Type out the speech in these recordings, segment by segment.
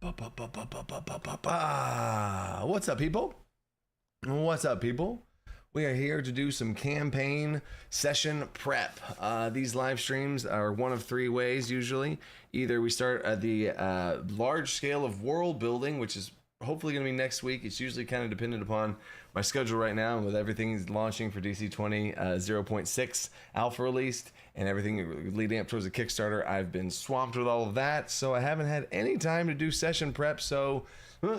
What's up, people? What's up, people? We are here to do some campaign session prep. These live streams are one of three ways usually. Either we start at the large scale of world building, which is hopefully going to be next week. It's usually kind of dependent upon my schedule right now, and with everything launching for DC20 0.6 alpha released and everything leading up towards the Kickstarter, I've been swamped with all of that, so I haven't had any time to do session prep, so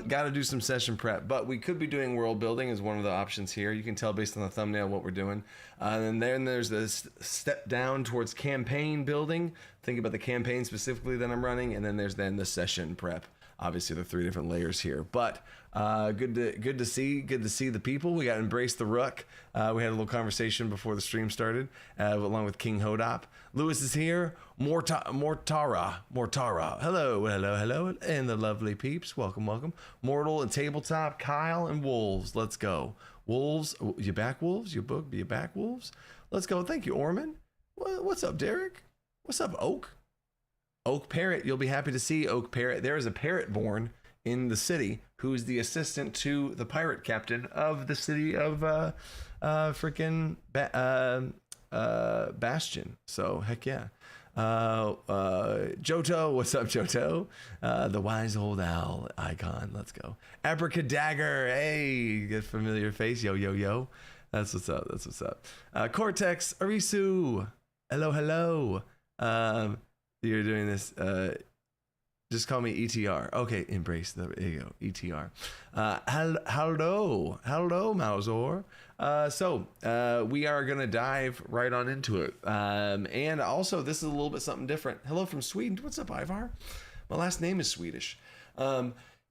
got to do some session prep. But we could be doing world building as one of the options here. You can tell based on the thumbnail what we're doing. And then there's this step down towards campaign building. Think about the campaign specifically that I'm running, and then there's the session prep. Obviously, there are three different layers here, but good to see the people. We got Embrace the Rook. We had a little conversation before the stream started, along with King Hodop. Lewis is here. Mortara. Hello, and the lovely peeps. Welcome. Mortal and Tabletop. Kyle and Wolves. Let's go. Wolves, you back, Wolves? You back, Wolves? Let's go. Thank you, Orman. What's up, Derek? What's up, Oak Parrot? You'll be happy to see Oak Parrot. There is a parrot born in the city who is the assistant to the pirate captain of the city of Bastion. So heck yeah. Johto, what's up, Johto? The wise old owl icon. Let's go. Abracadagger, hey, good familiar face. Yo. That's what's up. Cortex, Arisu, hello. You're doing this. Just call me ETR. Okay, embrace the ego. ETR. Hello, Mausor. So we are gonna dive right on into it. And also, this is a little bit something different. Hello from Sweden. What's up, Ivar? My last name is Swedish.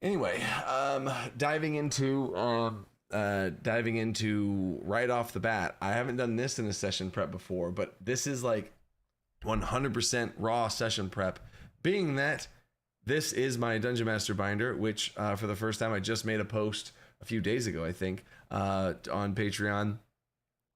Anyway, diving into right off the bat. I haven't done this in a session prep before, but this is like 100% raw session prep, being that this is my Dungeon Master binder, which for the first time I just made a post a few days ago, I think, on Patreon.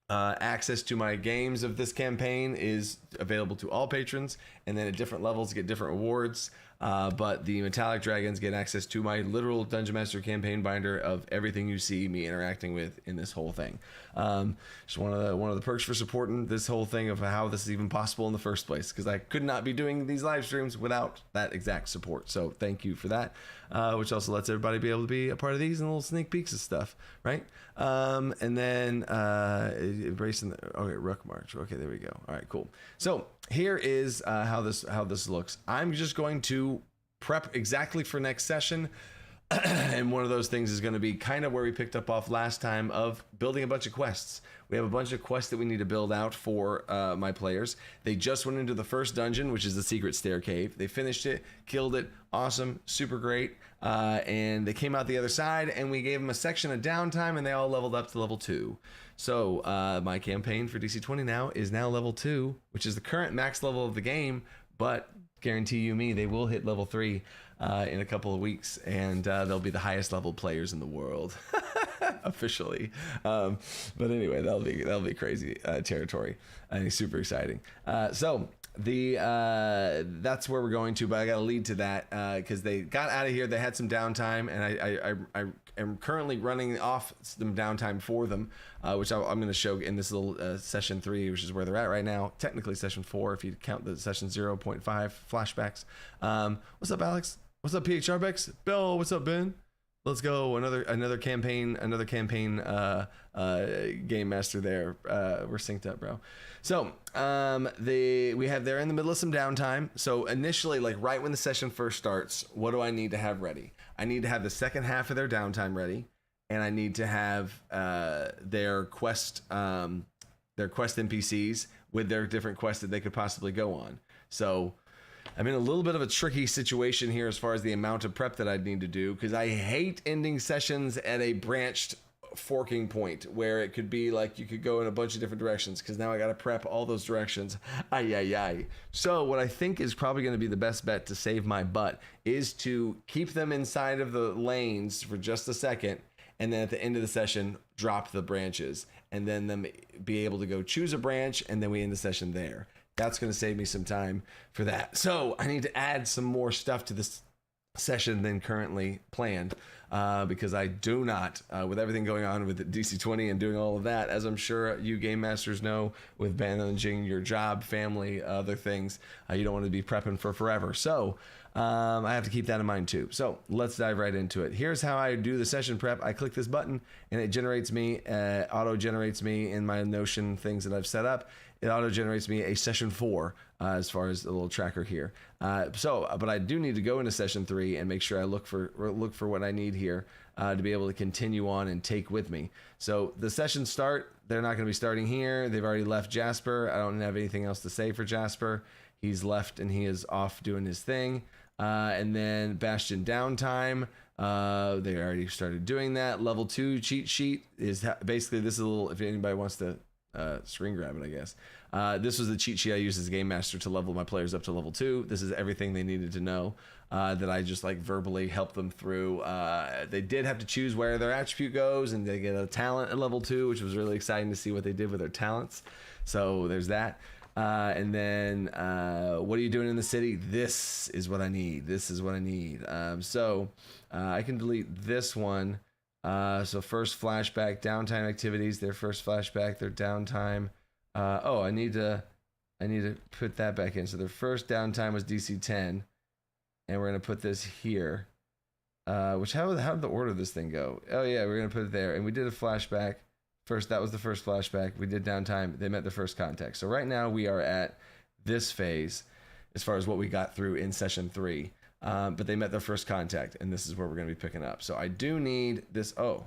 Access to my games of this campaign is available to all patrons, and then at different levels get different rewards. But the Metallic Dragons get access to my literal Dungeon Master campaign binder of everything you see me interacting with in this whole thing. Just one of the perks for supporting this whole thing of how this is even possible in the first place, because I could not be doing these live streams without that exact support. So thank you for that, which also lets everybody be able to be a part of these and little sneak peeks of stuff, right? And then embracing Rook March. Okay, there we go. All right, cool. So here is how this looks. I'm just going to prep exactly for next session. And one of those things is going to be kind of where we picked up off last time of building a bunch of quests. We have a bunch of quests that we need to build out for my players. They just went into the first dungeon, which is the secret stair cave. They finished it, killed it, awesome, super great. And they came out the other side, and we gave them a section of downtime, and they all leveled up to level 2. So my campaign for DC20 now is level 2, which is the current max level of the game, but guarantee you me, they will hit level 3 in a couple of weeks, and they'll be the highest level players in the world officially. But anyway, that'll be crazy territory. Super exciting. So that's where we're going to, but I got to lead to that because they got out of here. They had some downtime, and I am currently running off some downtime for them, which I'm going to show in this little session 3, which is where they're at right now. Technically session 4 if you count the session 0.5 flashbacks. What's up, Alex? What's up, PHR Bex? Bill, what's up, Ben? Let's go. Another campaign game master there. We're synced up, bro. So they're in the middle of some downtime. So initially, like right when the session first starts, what do I need to have ready? I need to have the second half of their downtime ready, and I need to have their quest NPCs with their different quests that they could possibly go on. So I'm in a little bit of a tricky situation here as far as the amount of prep that I'd need to do, because I hate ending sessions at a branched forking point where it could be like you could go in a bunch of different directions, because now I got to prep all those directions. So what I think is probably going to be the best bet to save my butt is to keep them inside of the lanes for just a second, and then at the end of the session drop the branches, and then them be able to go choose a branch, and then we end the session there. That's going to save me some time for that. So I need to add some more stuff to this session than currently planned, because I do not, with everything going on with DC20 and doing all of that, as I'm sure you game masters know, with managing your job, family, other things, you don't want to be prepping for forever. So I have to keep that in mind too. So let's dive right into it. Here's how I do the session prep. I click this button and it generates me, auto generates me in my Notion things that I've set up. It auto generates me a session 4 as far as the little tracker here. But I do need to go into session 3 and make sure I look for what I need here to be able to continue on and take with me. So the sessions start. They're not going to be starting here. They've already left Jasper. I don't have anything else to say for Jasper. He's left and he is off doing his thing. And then Bastion downtime. They already started doing that. Level 2 cheat sheet is basically, this is a little, if anybody wants to screen grab it, I guess. This was the cheat sheet I used as a game master to level my players up to level 2. This is everything they needed to know, that I just like verbally helped them through. They did have to choose where their attribute goes, and they get a talent at level 2, which was really exciting to see what they did with their talents. So there's that. And then what are you doing in the city? This is what I need. This is what I need. So I can delete this one. So first flashback, downtime activities, their first flashback, their downtime. Oh, I need to put that back in. So their first downtime was DC10, and we're gonna put this here. How did the order of this thing go? Oh yeah, we're gonna put it there, and we did a flashback. First, that was the first flashback. We did downtime. They met their first contact. So right now we are at this phase as far as what we got through in session 3. But they met their first contact, and this is where we're going to be picking up. So I do need this. Oh,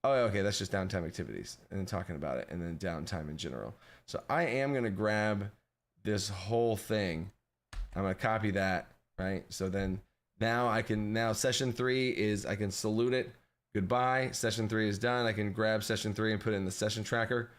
okay. That's just downtime activities and then talking about it, and then downtime in general. So I am going to grab this whole thing. I'm going to copy that, right? So then now session 3 is, I can salute it. Goodbye. Session 3 is done. I can grab session 3 and put it in the session tracker,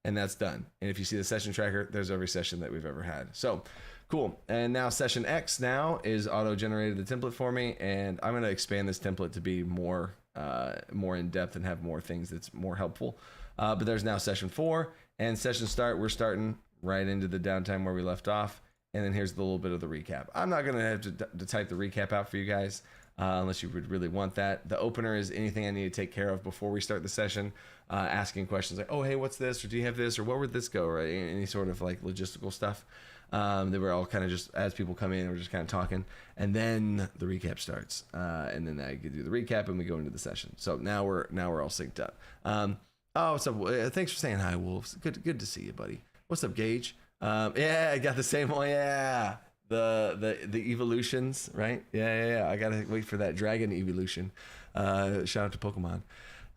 and that's done. And if you see the session tracker, there's every session that we've ever had. So cool. And now session X now is auto-generated the template for me, and I'm going to expand this template to be more in depth and have more things that's more helpful. But there's now session 4 and session start. We're starting right into the downtime where we left off. And then here's the little bit of the recap. I'm not going to have to type the recap out for you guys. Unless you would really want that. The opener is anything I need to take care of before we start the session, asking questions like, oh, hey, what's this? Or do you have this? Or where would this go? Right? Any sort of like logistical stuff. They were all kind of just, as people come in, we're just kind of talking. And then the recap starts. And then I do the recap and we go into the session. So now we're all synced up. What's up? Thanks for saying hi, Wolves. Good to see you, buddy. What's up, Gage? Yeah, I got the same one. Yeah. The evolutions, right? Yeah. I gotta wait for that dragon evolution. Shout out to Pokemon.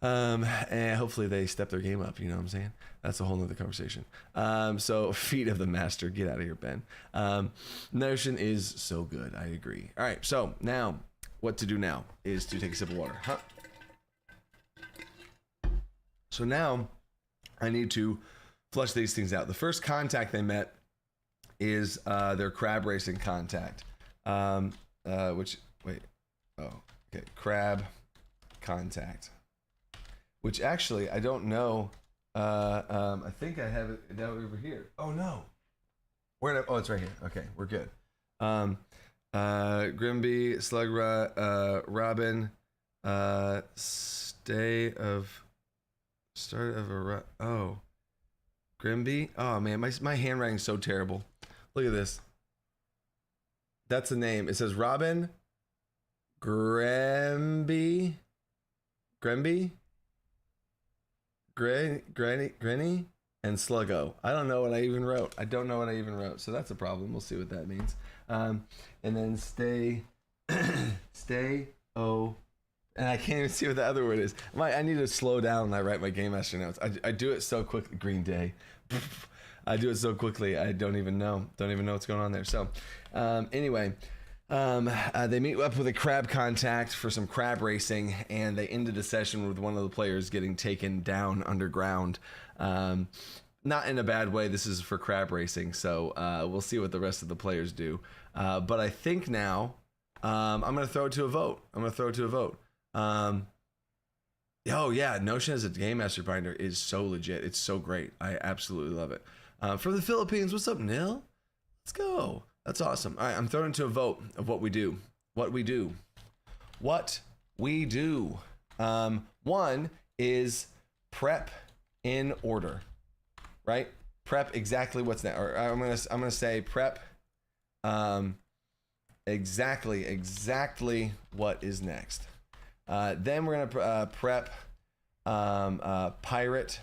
And hopefully they step their game up. You know what I'm saying? That's a whole nother conversation. So feet of the master, get out of here, Ben. Notion is so good. I agree. All right. So now what to do now is to take a sip of water. So now I need to flush these things out. The first contact they met is their crab racing contact, crab contact, which actually I don't know. I think I have it down over here. Oh no, it's right here. Okay, we're good. Grimby, Slug, Robin, Grimby. Oh man, my handwriting's so terrible. Look at this. That's the name. It says Robin, Grenny, and Sluggo. I don't know what I even wrote. So that's a problem. We'll see what that means. And then stay, and I can't even see what the other word is. I need to slow down when I write my Game Master notes. I do it so quickly. Green Day. I do it so quickly. I don't even know what's going on there. So anyway, they meet up with a crab contact for some crab racing, and they ended a session with one of the players getting taken down underground. Not in a bad way. This is for crab racing. So we'll see what the rest of the players do. But I think now I'm going to throw it to a vote. Oh yeah, Notion as a game master binder is so legit. It's so great. I absolutely love it. From the Philippines, what's up, Nil? Let's go. That's awesome. All right, I'm throwing to a vote of what we do. what we do. One is prep in order, right? Prep exactly what's next. Or I'm gonna say prep exactly what is next. Then we're gonna prep pirate,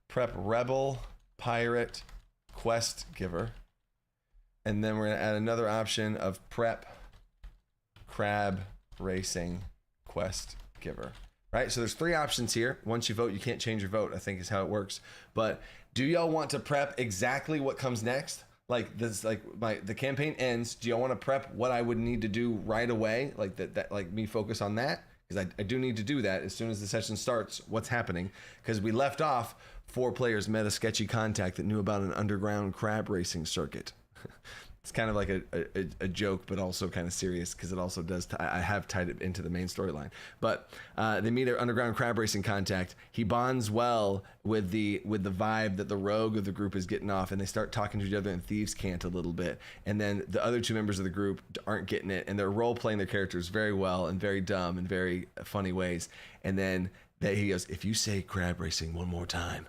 prep rebel, pirate, quest giver, and then we're gonna add another option of prep crab racing quest giver. Right, so there's 3 options here. Once you vote, you can't change your vote, I think is how it works. But do y'all want to prep exactly what comes next? Like this, like the campaign ends. Do y'all want to prep what I would need to do right away? Like that like me focus on that? Because I do need to do that as soon as the session starts. What's happening? Because we left off 4 players met a sketchy contact that knew about an underground crab racing circuit. It's kind of like a joke, but also kind of serious because it also does. I have tied it into the main storyline. But they meet an underground crab racing contact. He bonds well with the vibe that the rogue of the group is getting off, and they start talking to each other in thieves' cant a little bit. And then the other 2 members of the group aren't getting it, and they're role playing their characters very well and very dumb in very funny ways. And then he goes, "If you say crab racing one more time,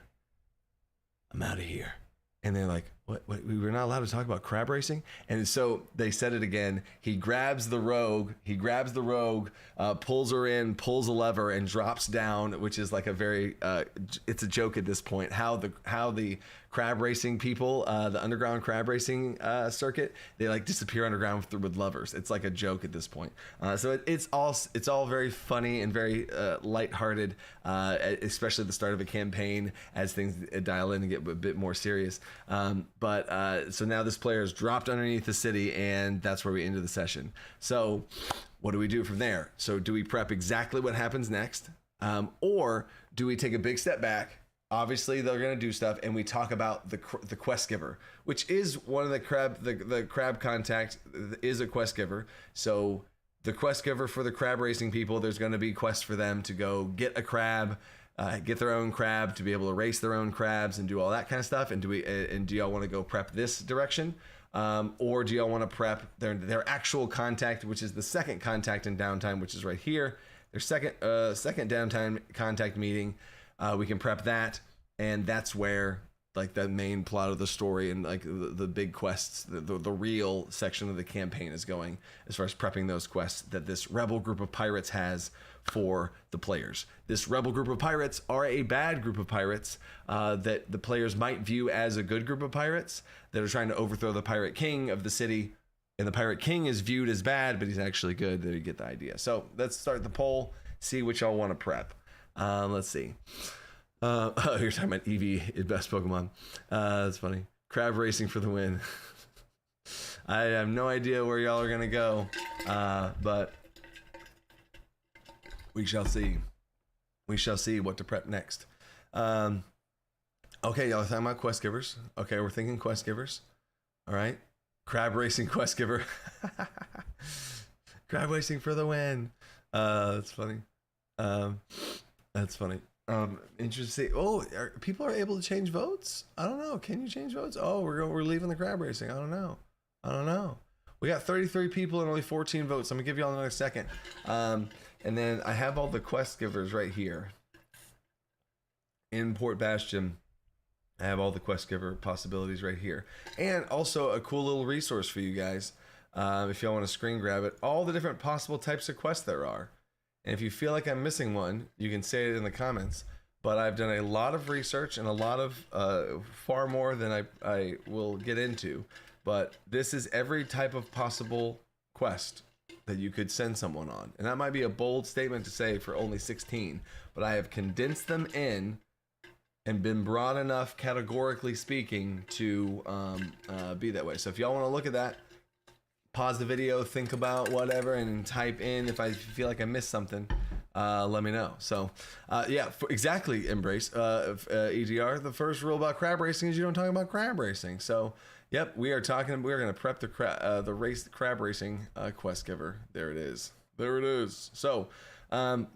I'm out of here." And they're like, what? We were not allowed to talk about crab racing? And so they said it again. He grabs the rogue, pulls her in, pulls a lever, and drops down, which is like a very, it's a joke at this point, how the crab racing people, the underground crab racing circuit, they like disappear underground with levers. It's like a joke at this point. So it's all very funny and very lighthearted, especially at the start of a campaign as things dial in and get a bit more serious. So now this player is dropped underneath the city, and that's where we ended the session. So what do we do from there? So do we prep exactly what happens next? Or do we take a big step back? Obviously they're going to do stuff, and we talk about the quest giver, which is one of the crab contact is a quest giver. So the quest giver for the crab racing people, there's going to be quests for them to go get a crab, get their own crab, to be able to race their own crabs and do all that kind of stuff. And do y'all want to go prep this direction? Or do y'all want to prep their actual contact, which is the second contact in downtime, which is right here, their second downtime contact meeting. We can prep that, and that's where like the main plot of the story and like the big quests, the real section of the campaign is going, as far as prepping those quests that this rebel group of pirates has for the players. This rebel group of pirates are a bad group of pirates that the players might view as a good group of pirates that are trying to overthrow the pirate king of the city. And the pirate king is viewed as bad, but he's actually good. There you get the idea. So let's start the poll, see what y'all want to prep. Let's see. You're talking about Eevee, best Pokemon. That's funny. Crab racing for the win. I have no idea where y'all are gonna go, but we shall see. We shall see what to prep next. Okay, y'all are talking about quest givers. Okay, we're thinking quest givers. All right, crab racing quest giver. Crab racing for the win. That's funny. That's funny. Interesting. Oh, people are able to change votes? I don't know. Can you change votes? Oh, we're leaving the crab racing. I don't know. We got 33 people and only 14 votes. I'm gonna give y'all another second. And then I have all the quest givers right here. In Port Bastion, I have all the quest giver possibilities right here. And also a cool little resource for you guys. If y'all want to screen grab it, all the different possible types of quests there are. And if you feel like I'm missing one, you can say it in the comments. But I've done a lot of research and a lot of far more than I will get into. But this is every type of possible quest that you could send someone on. And that might be a bold statement to say for only 16. But I have condensed them in and been broad enough, categorically speaking, to be that way. So if y'all want to look at that, pause the video, think about whatever, and type in if I feel like I missed something. Let me know. So yeah, exactly. Embrace EDR. The first rule about crab racing is you don't talk about crab racing. So yep, we're going to prep the crab racing quest giver. There it is. So I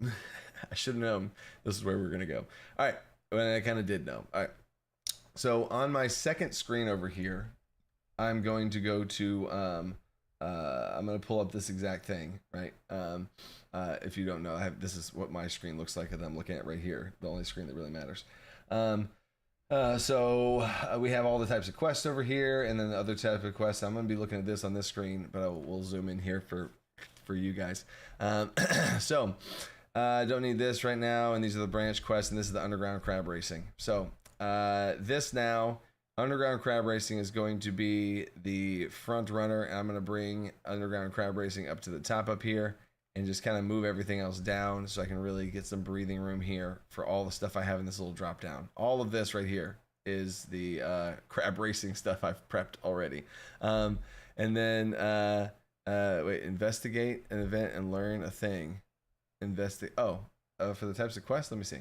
should have known this is where we're going to go. All right, well, I kind of did know. All right, so on my second screen over here, I'm going to go to I'm gonna pull up this exact thing, right? If you don't know, this is what my screen looks like that I'm looking at right here, the only screen that really matters. So we have all the types of quests over here, and then the other type of quests. I'm gonna be looking at this on this screen, but we'll zoom in here for you guys. So I don't need this right now, and these are the branch quests, and this is the underground crab racing. So this now. Underground crab racing is going to be the front runner, and I'm going to bring underground crab racing up to the top up here and just kind of move everything else down so I can really get some breathing room here for all the stuff I have in this little drop down. All of this right here is the crab racing stuff I've prepped already. And then investigate an event and learn a thing. For the types of quests, let me see.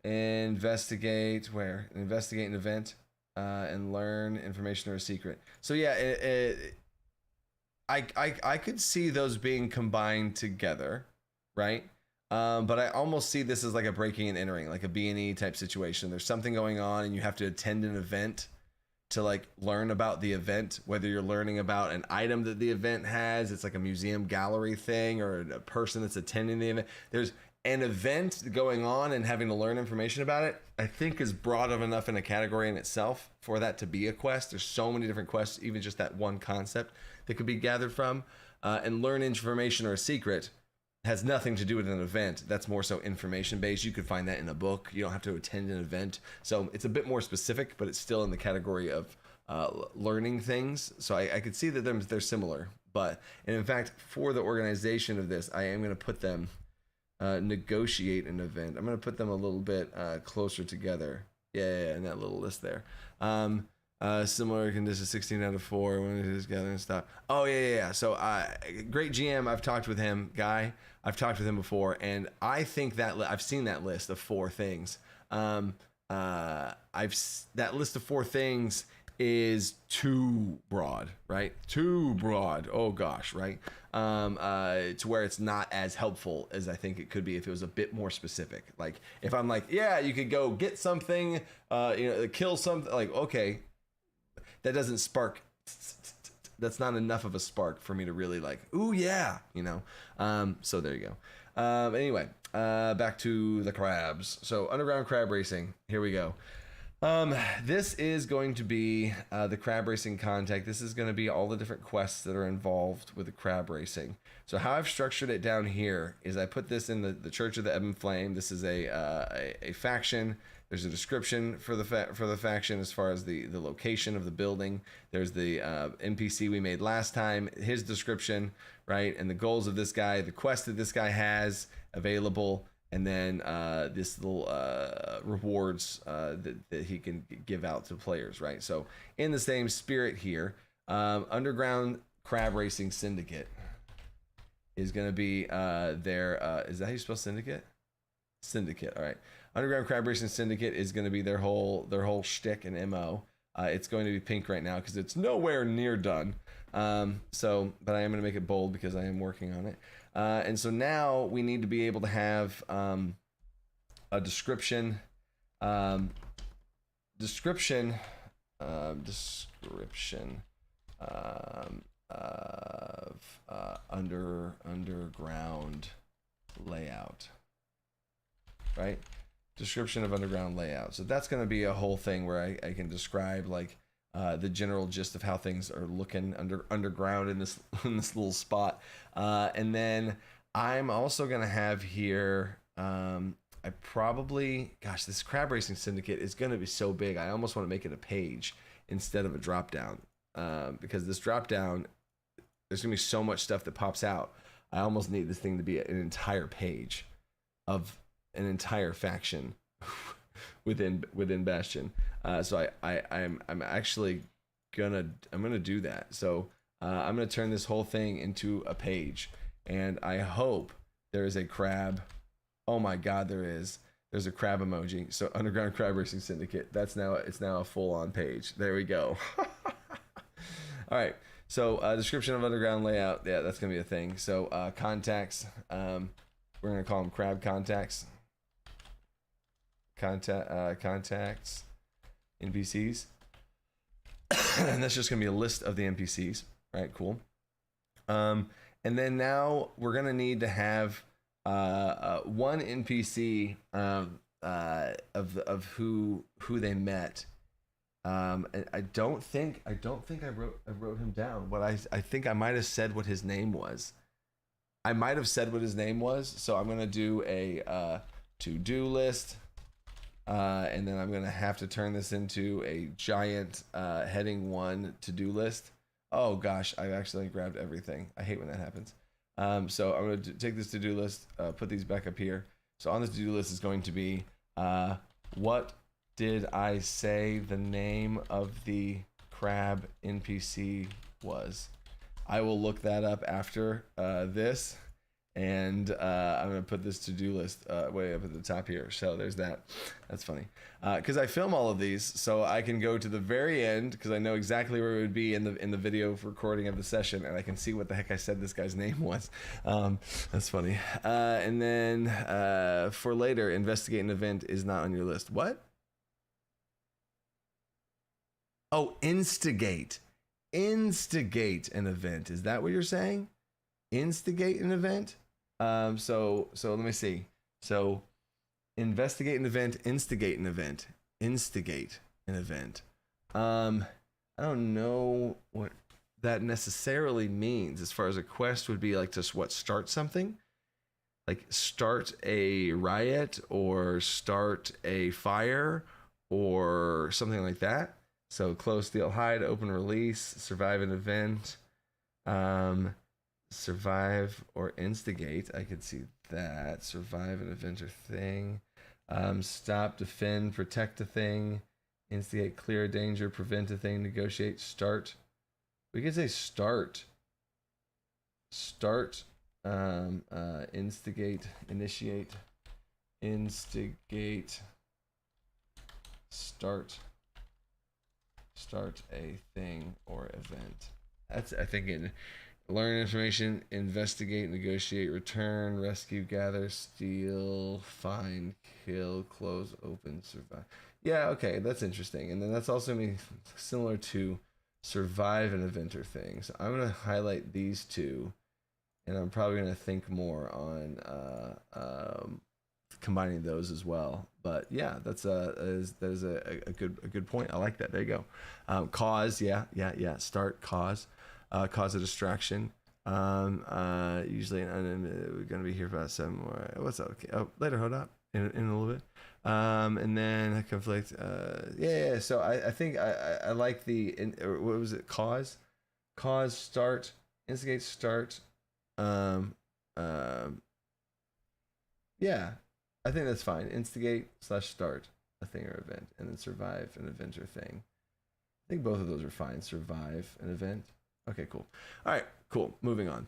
Investigate an event and learn information or a secret. So yeah, I could see those being combined together, right? But I almost see this as like a breaking and entering, like a B&E type situation. There's something going on and you have to attend an event to like learn about the event, whether you're learning about an item that the event has, it's like a museum gallery thing, or a person that's attending the event. There's an event going on and having to learn information about it, I think is broad enough in a category in itself for that to be a quest. There's so many different quests, even just that one concept that could be gathered from. And learn information or a secret has nothing to do with an event. That's more so information based. You could find that in a book. You don't have to attend an event. So it's a bit more specific, but it's still in the category of learning things. So I could see that they're similar. And in fact, for the organization of this, I am going to put them negotiate an event. I'm going to put them a little bit closer together. Yeah, in that little list there. Similar conditions, 16 out of 4. When it is gathering stuff. Oh, yeah. So, great GM. I've talked with him, Guy. I've talked with him before, and I think that I've seen that list of 4 things. That list of 4 things is too broad, right? Too broad. Oh gosh, right? To where it's not as helpful as I think it could be if it was a bit more specific. Like if I'm like, yeah, you could go get something, kill something. Like, okay, that doesn't spark. That's not enough of a spark for me to really like, ooh yeah, So there you go. Anyway, back to the crabs. So underground crab racing. Here we go. This is going to be the crab racing contact. This is going to be all the different quests that are involved with the crab racing. So how I've structured it down here is I put this in the Church of the Ebon Flame. This is a faction. There's a description for the faction as far as the location of the building. There's the NPC we made last time, his description, right? And the goals of this guy, the quest that this guy has available, and then this little rewards that he can give out to players, right? So in the same spirit here, Underground Crab Racing Syndicate is going to be their... is that how you spell syndicate? Syndicate, all right. Underground Crab Racing Syndicate is going to be their whole shtick and MO. It's going to be pink right now because it's nowhere near done. But I am going to make it bold because I am working on it. And so now we need to be able to have a description of underground layout, right? Description of underground layout. So that's going to be a whole thing where I can describe like the general gist of how things are looking underground in this little spot. And then I'm also going to have here, this Crab Racing Syndicate is going to be so big. I almost want to make it a page instead of a drop down, because this drop down, there's going to be so much stuff that pops out. I almost need this thing to be an entire page of an entire faction within Bastion. So I'm actually gonna do that. So I'm gonna turn this whole thing into a page, and I hope there is a crab. Oh my God, there's a crab emoji. So Underground Crab Racing Syndicate. It's now a full-on page. There we go. All right. So description of underground layout. Yeah, that's gonna be a thing. So contacts. We're gonna call them crab contacts. Contacts. NPCs. And that's just gonna be a list of the NPCs. All right, cool. And then now we're gonna need to have one NPC of who they met. I don't think I wrote him down. What I think I might have said what his name was. I might have said what his name was. So I'm gonna do a to-do list, and then I'm gonna have to turn this into a giant heading 1 to-do list. Oh gosh, I accidentally grabbed everything. I hate when that happens. So I'm going to take this to-do list, put these back up here. So on this to-do list is going to be, what did I say the name of the crab NPC was? I will look that up after this. And I'm going to put this to-do list way up at the top here. So there's that. That's funny. Because I film all of these, so I can go to the very end, because I know exactly where it would be in the video recording of the session, and I can see what the heck I said this guy's name was. That's funny. And then for later, investigate an event is not on your list. What? Oh, instigate. Instigate an event. Is that what you're saying? Instigate an event? So let me see. So investigate an event, instigate an event, instigate an event. I don't know what that necessarily means as far as a quest would be, like, just what, start something? Like start a riot or start a fire or something like that. So close, steal, hide, open, release, survive an event. Survive or instigate. I could see that. Survive an event or thing. Stop, defend, protect a thing. Instigate, clear a danger, prevent a thing, negotiate, start. We could say start. Start. Instigate, initiate, instigate, start a thing or event. That's, I think, in learn information, investigate, negotiate, return, rescue, gather, steal, find, kill, close, open, survive. Yeah, okay, that's interesting. And then that's also similar to survive an event or thing. So I'm going to highlight these two, and I'm probably going to think more on combining those as well. But yeah, that is a good point. I like that. There you go. Cause, yeah. Start, cause. Cause a distraction. Usually, we're gonna be here for about 7 more. What's up? Okay. Oh, later. Hold up. In a little bit. And then conflict. Yeah. So I think I like the. What was it? Cause, start, instigate, start. Yeah. I think that's fine. Instigate / start a thing or event, and then survive an event or thing. I think both of those are fine. Survive an event. Okay, cool. All right, cool. Moving on.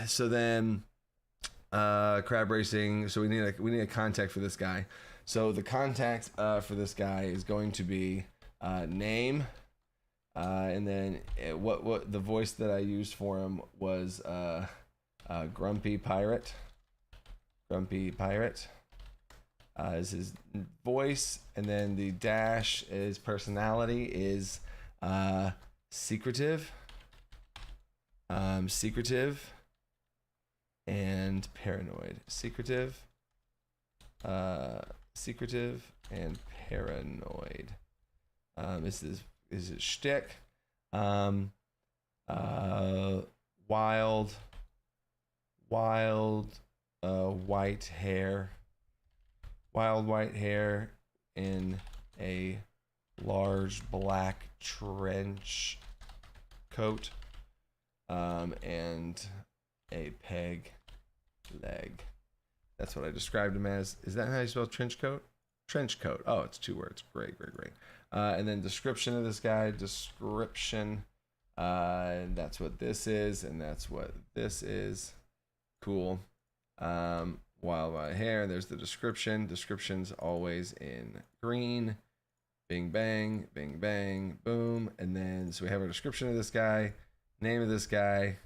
So then, crab racing. So we need a contact for this guy. So the contact for this guy is going to be name, and then what the voice that I used for him was Grumpy Pirate. Grumpy Pirate is his voice, and then the dash is personality is secretive, secretive, and paranoid. Secretive, secretive, and paranoid. This is his shtick. Wild, white hair. Wild white hair in a large black trench coat, and a peg leg. That's what I described him as. Is that how you spell trench coat? Trench coat. Oh, it's 2 words. Great. And then description of this guy. Description. And that's what this is, and that's what this is. Cool. Wild white hair. There's the description. Description's always in green. Bing bang, boom. And then so we have our description of this guy, name of this guy,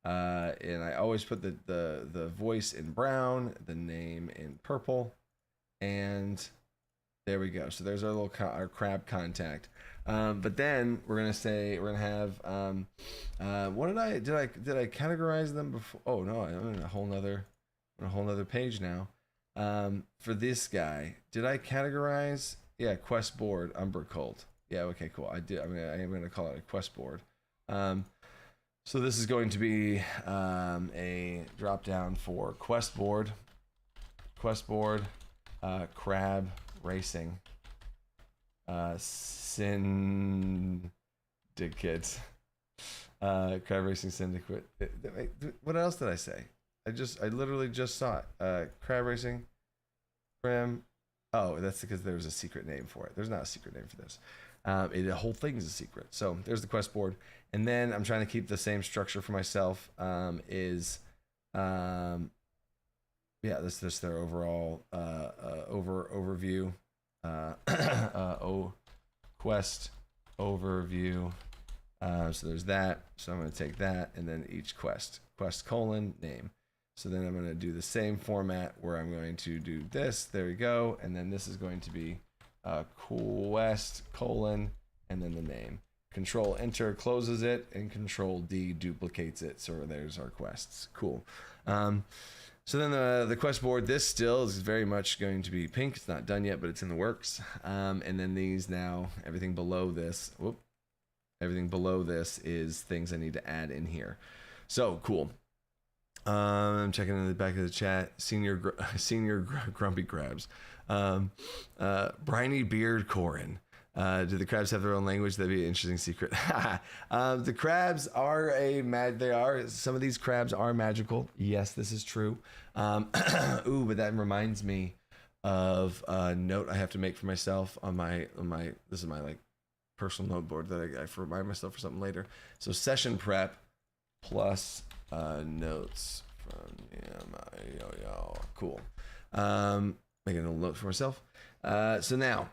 and I always put the voice in brown, the name in purple, and There we go. So there's our little our crab contact. But then we're gonna have what did I categorize them before? Oh no, I'm in a whole nother page now. For this guy, did I categorize? Yeah, quest board Umber Cult. Yeah, okay, cool. I did. I am gonna call it a quest board. So this is going to be a drop down for quest board, crab racing, syndicate, crab racing syndicate. What else did I say? I literally just saw it. Crab racing, cram. Oh, that's because there was a secret name for it. There's not a secret name for this. The whole thing is a secret. So there's the quest board, and then I'm trying to keep the same structure for myself. Yeah, this is their overall overview. Quest overview. So there's that. So I'm going to take that, and then each quest colon name. So then I'm going to do the same format where I'm going to do this. There we go. And then this is going to be quest colon and then the name. Control Enter closes it, and Control D duplicates it. So there's our quests. Cool. So then the quest board, this still is very much going to be pink. It's not done yet, but it's in the works. And then these now, everything below this is things I need to add in here. So cool. I'm checking in the back of the chat. Senior Grumpy Crabs. Briny Beard Corin. Do the crabs have their own language? That'd be an interesting secret. The crabs are some of these crabs are magical. Yes, this is true. Ooh, but that reminds me of a note I have to make for myself on my this is my like personal note board that I remind myself for something later. So session prep plus notes from cool. Making a little note for myself. So now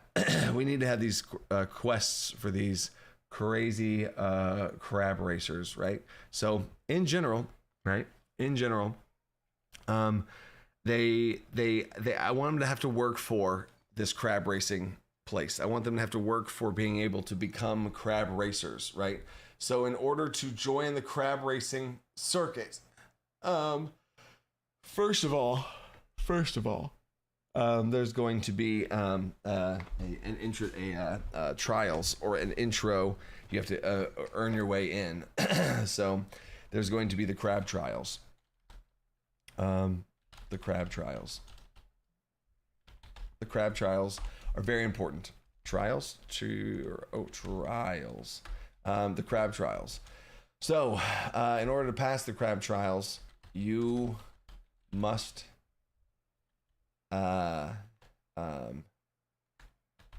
we need to have these quests for these crazy crab racers, right? So in general, I want them to have to work for this crab racing place. I want them to have to work for being able to become crab racers, right? So in order to join the crab racing circuit, first of all, there's going to be trials or an intro. You have to earn your way in. So there's going to be the crab trials. The crab trials are very important. Trials. The crab trials. So in order to pass the crab trials, you must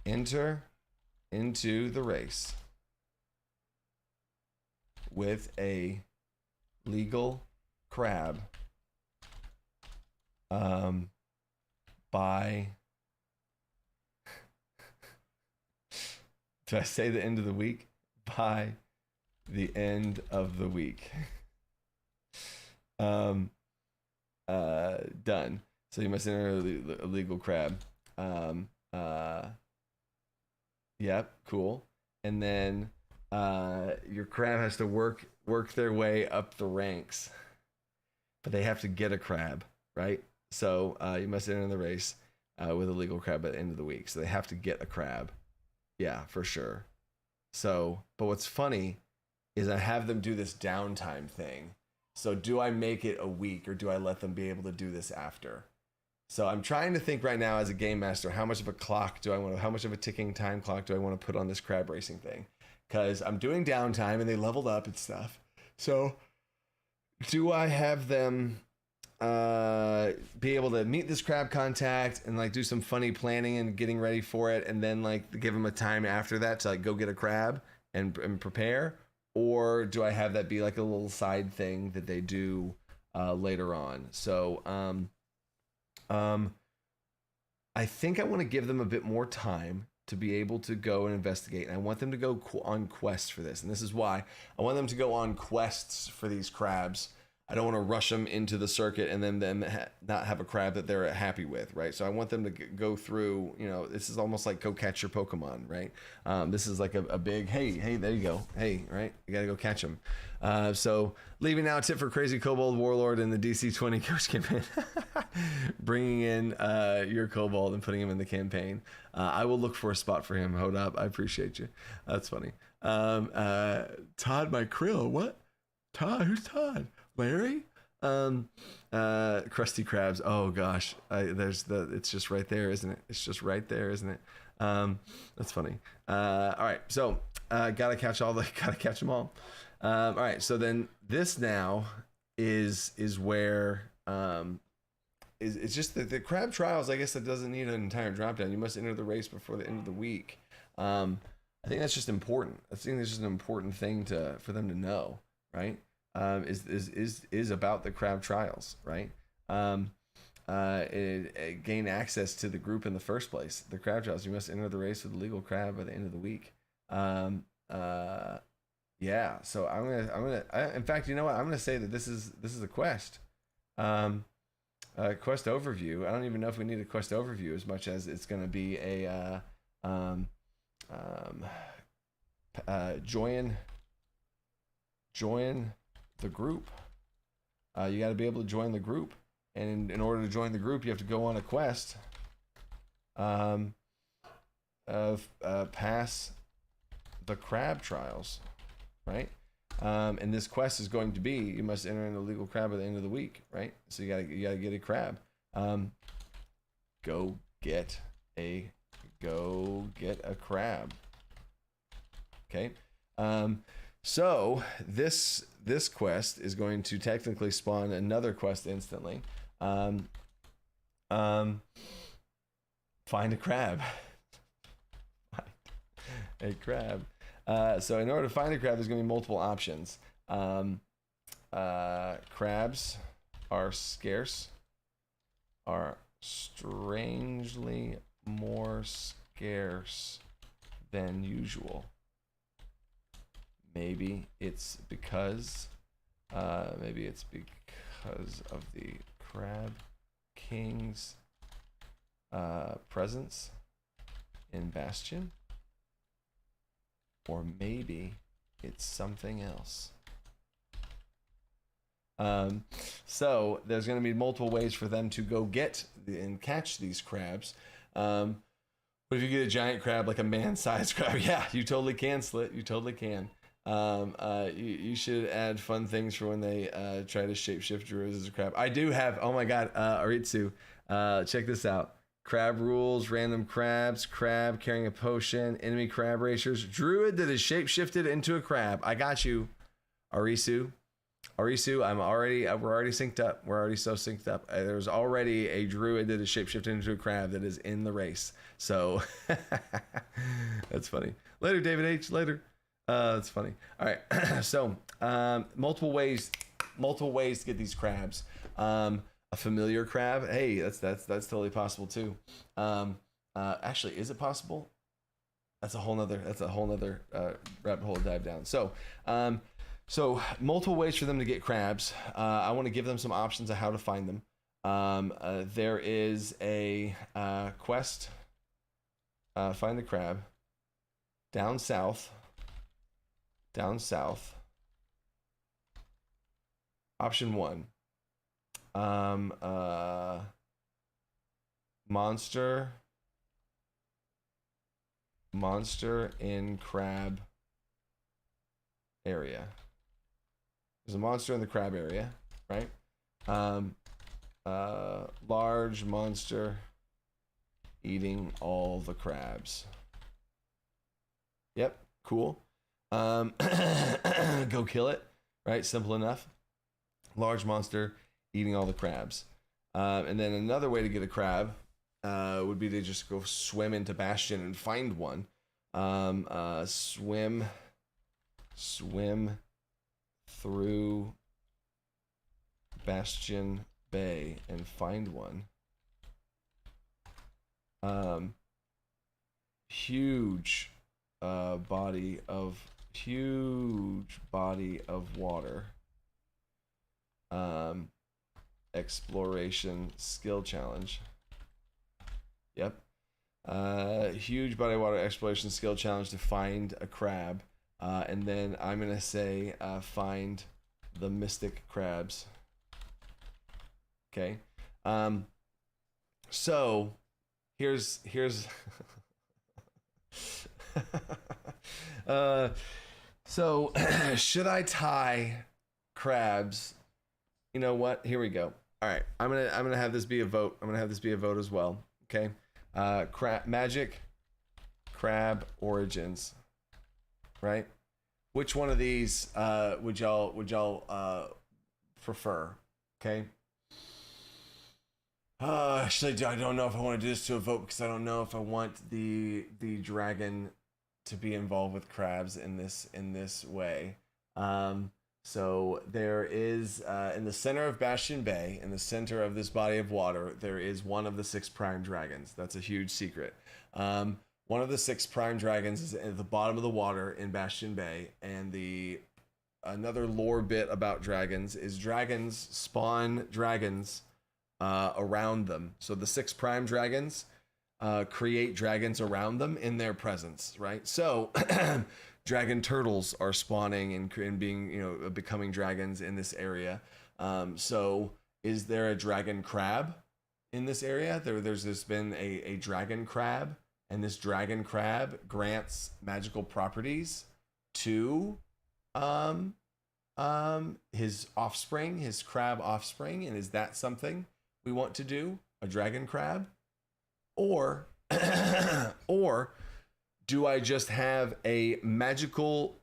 enter into the race with a legal crab by did I say the end of the week? By the end of the week. Done. So you must enter a legal crab. Yep, cool. And then your crab has to work their way up the ranks. But they have to get a crab, right? So you must enter the race with a legal crab at the end of the week. So they have to get a crab. Yeah, for sure. So, but what's funny is I have them do this downtime thing. So do I make it a week or do I let them be able to do this after? So I'm trying to think right now as a game master, how much of a ticking time clock do I want to put on this crab racing thing? Because I'm doing downtime and they leveled up and stuff. So do I have them be able to meet this crab contact and like do some funny planning and getting ready for it, and then like give them a time after that to like go get a crab and prepare? Or do I have that be like a little side thing that they do later on? So I think I want to give them a bit more time to be able to go and investigate. And I want them to go on quests for this. And this is why I want them to go on quests for these crabs. I don't want to rush them into the circuit and then not have a crab that they're happy with, right? So I want them to go through, you know, this is almost like go catch your Pokemon, right? This is like a big, hey, there you go. Hey, right? You got to go catch them. So leaving now a tip for Crazy Kobold Warlord in the DC20 Coach campaign. Bringing in your Kobold and putting him in the campaign. I will look for a spot for him. Hold up. I appreciate you. That's funny. Todd, my krill. What? Todd? Who's Todd? Larry? Krusty Krabs. Oh gosh, it's just right there, isn't it? It's just right there, isn't it? That's funny. All right, so gotta catch them all. All right, so then this now is where it's just the crab trials. I guess that doesn't need an entire drop down. You must enter the race before the end of the week. I think that's just important. I think that's just an important thing for them to know, right? Is about the crab trials, right? Gain access to the group in the first place. The crab trials. You must enter the race with a legal crab by the end of the week. Yeah. So I'm gonna. In fact, you know what? I'm gonna say that this is a quest. Quest overview. I don't even know if we need a quest overview as much as it's gonna be a join the group. You got to be able to join the group, and in order to join the group, you have to go on a quest of pass the crab trials, right? And this quest is going to be you must enter an illegal crab at the end of the week, right? So you gotta get a crab. Go get a crab. Okay. So this quest is going to technically spawn another quest instantly. Find a crab. Find a crab. So in order to find a crab, there's going to be multiple options. Crabs are scarce, are strangely more scarce than usual. Maybe it's because of the Crab King's presence in Bastion, or maybe it's something else. So there's going to be multiple ways for them to go get and catch these crabs. But if you get a giant crab, like a man-sized crab, yeah, you totally can, Slit. You totally can. You should add fun things for when they try to shapeshift druids as a crab. I do have, oh my god, Aritsu, check this out. Crab rules, random crabs, crab carrying a potion, enemy crab racers, druid that is shapeshifted into a crab. I got you, Arisu, we're already synced up. We're already so synced up. There's already a druid that is shapeshifted into a crab that is in the race. So that's funny. Later, David H. Later. That's funny. All right. So multiple ways to get these crabs. A familiar crab. Hey, that's totally possible too. Actually, is it possible? That's a whole nother rabbit hole to dive down. So multiple ways for them to get crabs. I want to give them some options of how to find them. There is a quest. Find the crab. Down south. Option 1. Monster in crab area. There's a monster in the crab area, right? Large monster eating all the crabs. Yep, cool. Go kill it, right? Simple enough. Large monster eating all the crabs. And then another way to get a crab would be to just go swim into Bastion and find one. Swim through Bastion Bay and find one. Huge body of water. exploration skill challenge. Yep. Huge body of water exploration skill challenge to find a crab. And then I'm going to say find the mystic crabs. Okay. So here's so should I tie crabs? You know what? Here we go. All right. I'm gonna have this be a vote. I'm gonna have this be a vote as well. Okay. Magic crab origins. Right? Which one of these would y'all prefer? Okay. Actually, I don't know if I want to do this to a vote because I don't know if I want the dragon to be involved with crabs in this way. So there is in the center of Bastion Bay, in the center of this body of water, there is one of the 6 prime dragons. That's a huge secret. One of the 6 prime dragons is at the bottom of the water in Bastion Bay, and another lore bit about dragons is dragons spawn dragons around them. So the 6 prime dragons create dragons around them in their presence, right? So dragon turtles are spawning and being, becoming dragons in this area. So is there a dragon crab in this area? There's been a dragon crab, and this dragon crab grants magical properties to his offspring, his crab offspring. And is that something we want to do? A dragon crab? Or or do I just have a magical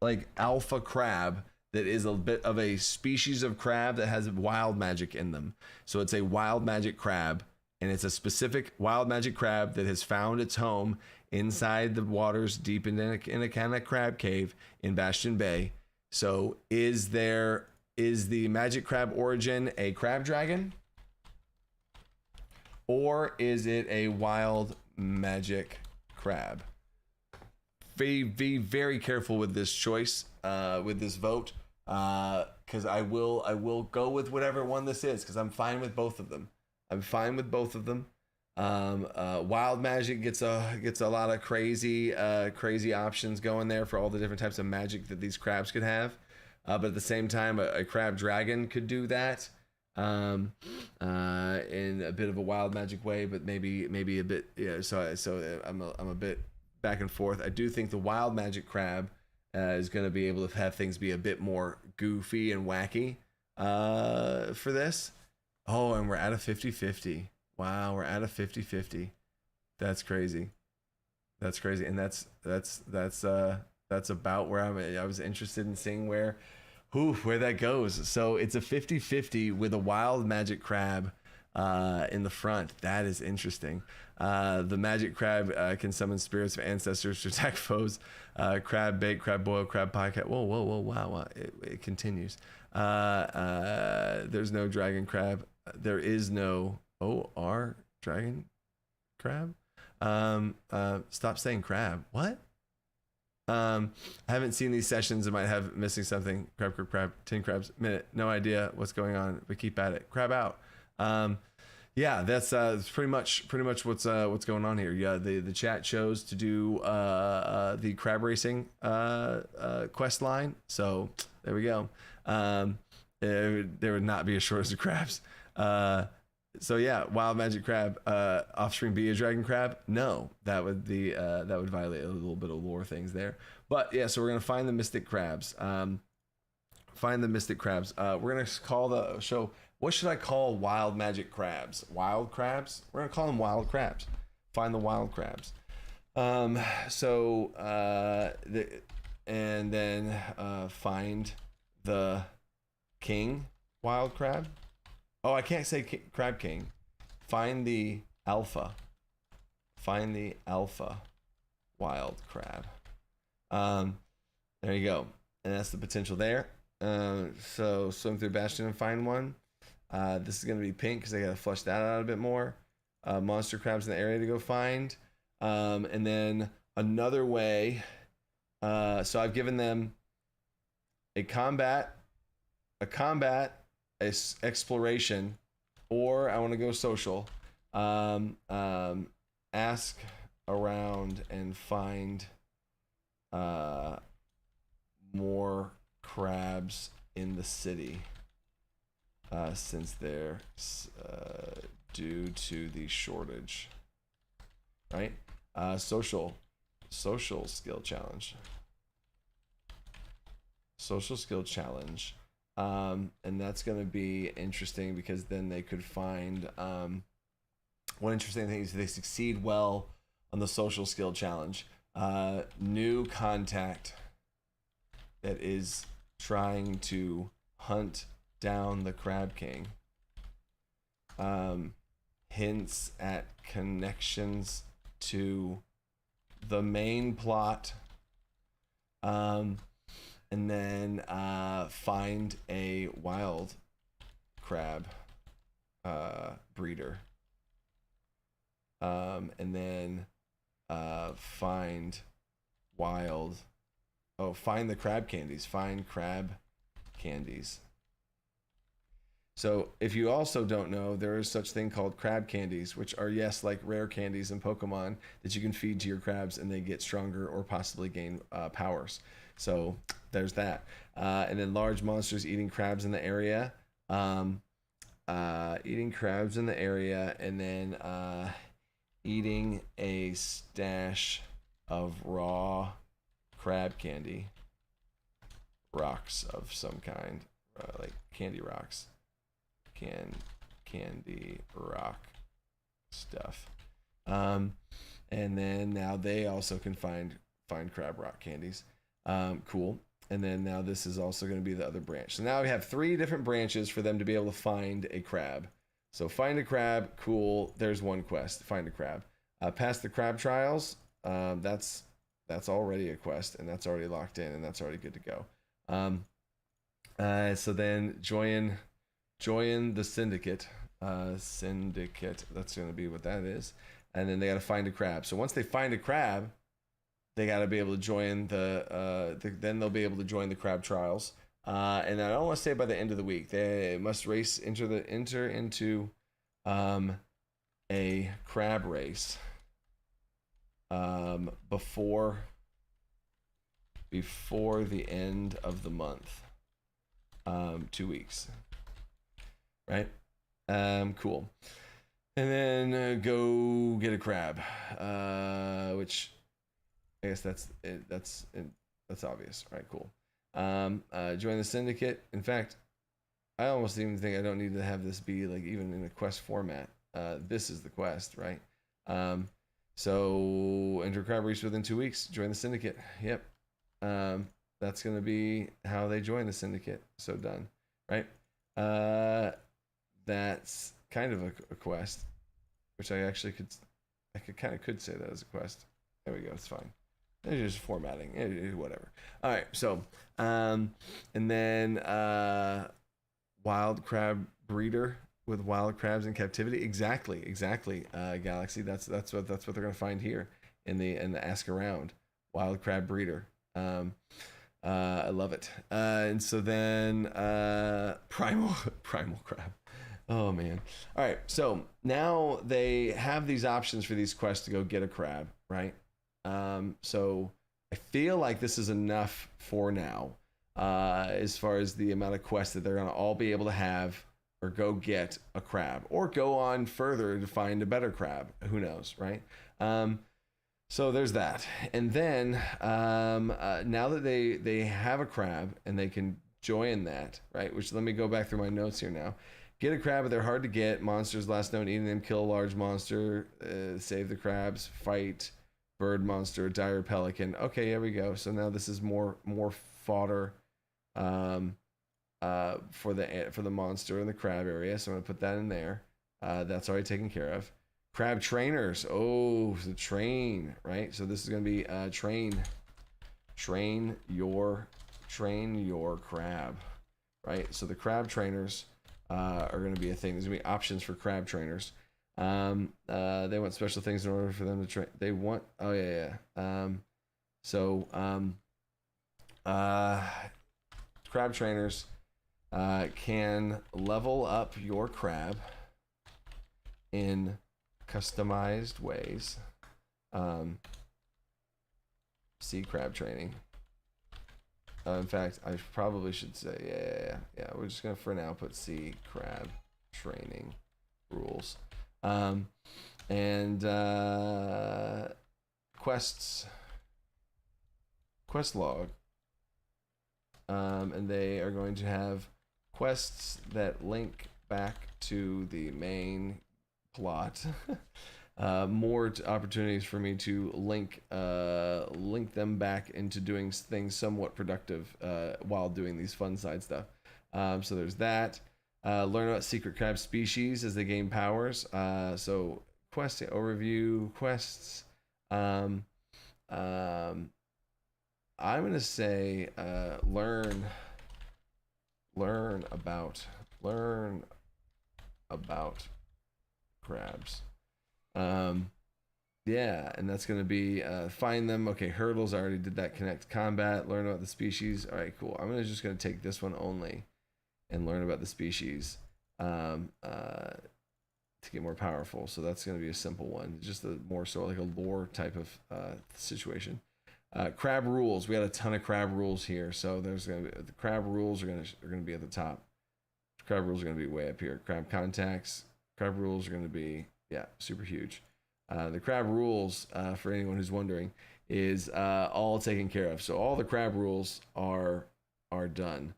like alpha crab that is a bit of a species of crab that has wild magic in them? So it's a wild magic crab, and it's a specific wild magic crab that has found its home inside the waters deep in a kind of crab cave in Bastion Bay. So is the magic crab origin a crab dragon? Or is it a wild magic crab? Be very careful with this choice, with this vote, because I will go with whatever one this is, because I'm fine with both of them. Wild magic gets a lot of crazy options going there for all the different types of magic that these crabs could have. But at the same time, a crab dragon could do that. In a bit of a wild magic way, but maybe a bit, so I'm a bit back and forth. I do think the wild magic crab is going to be able to have things be a bit more goofy and wacky for this. Oh, and we're at a 50-50. Wow, we're at a 50-50. That's crazy. And that's about where I was interested in seeing where that goes. So it's a 50-50 with a wild magic crab in the front. That is interesting. The magic crab can summon spirits of ancestors to attack foes. Crab bake, crab boil, crab pie. Whoa, wow. It continues. There's no dragon crab. There is no OR dragon crab. Stop saying crab. What? I haven't seen these sessions. I might have missing something. Crab, 10 crabs, minute. No idea what's going on, but keep at it. Crab out. Yeah, that's pretty much what's going on here. Yeah, the chat chose to do the crab racing quest line. So there we go. There would not be a shortage of crabs. So yeah, wild magic crab offspring be a dragon crab? No, that would violate a little bit of lore things there. But yeah, so we're gonna find the mystic crabs. We're gonna call the show. What should I call wild magic crabs? Wild crabs? We're gonna call them wild crabs. Find the wild crabs. And then find the king wild crab. Oh, I can't say crab king. Find the alpha wild crab. There you go. And that's the potential there. So swim through Bastion and find one. This is going to be pink because I got to flush that out a bit more. Monster crabs in the area to go find. And then another way. So I've given them a combat a combat, exploration, or I want to go social. Ask around and find more crabs in the city since they're due to the shortage. Right? Social skill challenge. Social skill challenge. And that's going to be interesting because then they could find one interesting thing is if they succeed well on the social skill challenge. New contact that is trying to hunt down the Crab King. Hints at connections to the main plot. And then find a wild crab breeder. And then find the crab candies. Find crab candies. So if you also don't know, there is such thing called crab candies, which are, yes, like rare candies in Pokemon that you can feed to your crabs and they get stronger or possibly gain powers. So there's that. And then large monsters eating crabs in the area. Eating crabs in the area, and then eating a stash of raw crab candy. Rocks of some kind. Like candy rocks. Candy rock stuff. And then now they also can find crab rock candies. Cool. And then now this is also going to be the other branch. So now we have 3 different branches for them to be able to find a crab. So find a crab, cool. There's one quest, find a crab. Pass the crab trials. That's already a quest, and that's already locked in, and that's already good to go. So then join the syndicate. Syndicate. That's going to be what that is. And then they got to find a crab. So once they find a crab, they got to be able to join then they'll be able to join the crab trials. And I don't want to say by the end of the week. They must enter into a crab race before the end of the month. 2 weeks. Right? Cool. And then go get a crab. Which I guess that's obvious. All right, cool. Join the syndicate. In fact, I almost even think I don't need to have this be like even in a quest format. This is the quest, right? So enter crab race within 2 weeks. Join the syndicate. Yep. That's gonna be how they join the syndicate. So done, right? That's kind of a quest, which I could say that as a quest. There we go. It's fine. It's just formatting, whatever. All right, so and then wild crab breeder with wild crabs in captivity. Exactly. Galaxy. That's what they're gonna find here in the ask around. Wild crab breeder. I love it. And so then primal crab. Oh man. All right. So now they have these options for these quests to go get a crab, right? So I feel like this is enough for now, as far as the amount of quests that they're going to all be able to have or go get a crab or go on further to find a better crab. Who knows, right? So there's that. And then now that they have a crab and they can join that, right? Which let me go back through my notes here now. Get a crab, but they're hard to get. Monsters last known eating them. Kill a large monster. Save the crabs. Fight bird monster. Dire pelican. Okay, here we go. So now this is more fodder for the monster in the crab area. So I'm gonna put that in there. That's already taken care of. Crab trainers. Oh, the train, right? So this is gonna be train your crab, right? So the crab trainers are going to be a thing. There's going to be options for crab trainers. They want special things in order for them to train. They want, oh yeah. Crab trainers can level up your crab in customized ways. C crab training. In fact, I probably should say, yeah. We're just gonna for now put C crab training rules. And quests, quest log. And they are going to have quests that link back to the main plot. More opportunities for me to link them back into doing things somewhat productive while doing these fun side stuff. So there's that. Learn about secret crab species as they gain powers. So quest overview, quests. I'm gonna say learn about crabs. Yeah, and that's gonna be find them. Okay, hurdles. I already did that. Connect combat. Learn about the species. All right, cool. I'm just gonna take this one only and learn about the species to get more powerful. So that's gonna be a simple one. Just a more so like a lore type of situation. Crab rules. We got a ton of crab rules here. So there's gonna be the crab rules are gonna be at the top. Crab rules are gonna be way up here. Crab contacts. Crab rules are gonna be super huge. The crab rules, for anyone who's wondering, is all taken care of. So all the crab rules are done.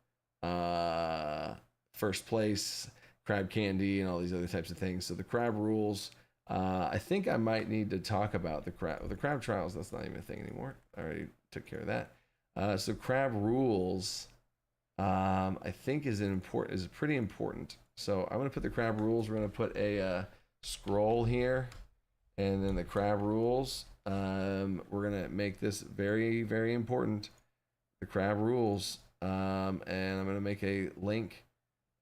First place, crab candy, and all these other types of things. So the crab rules. I think I might need to talk about the crab trials. That's not even a thing anymore. I already took care of that. So crab rules, I think is pretty important. So I'm gonna put the crab rules. We're gonna put a scroll here, and then the crab rules. We're gonna make this very, very important. The crab rules, and I'm gonna make a link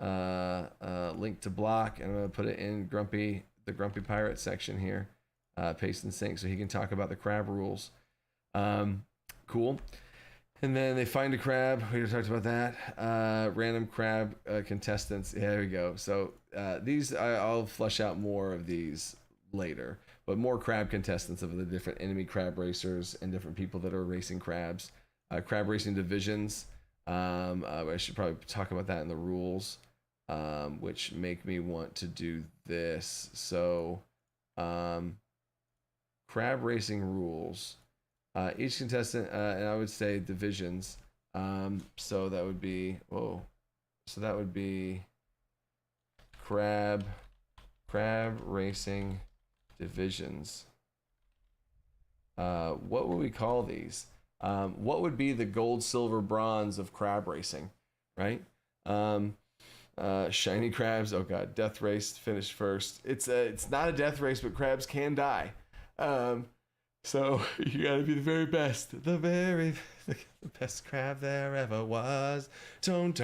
to block, and I'm gonna put it in the Grumpy Pirate section here. Paste and sync so he can talk about the crab rules. Cool. And then they find a crab. We already talked about that. Random crab contestants. Yeah, there we go. So these, I'll flesh out more of these later. But more crab contestants of the different enemy crab racers and different people that are racing crabs. Crab racing divisions. I should probably talk about that in the rules, which make me want to do this. So crab racing rules. Each contestant, and I would say divisions. So that would be crab racing divisions. What would we call these? What would be the gold, silver, bronze of crab racing, right? Shiny crabs. Oh god, death race finished first. It's not a death race, but crabs can die. So you gotta be the very best, the best crab there ever was. Tone.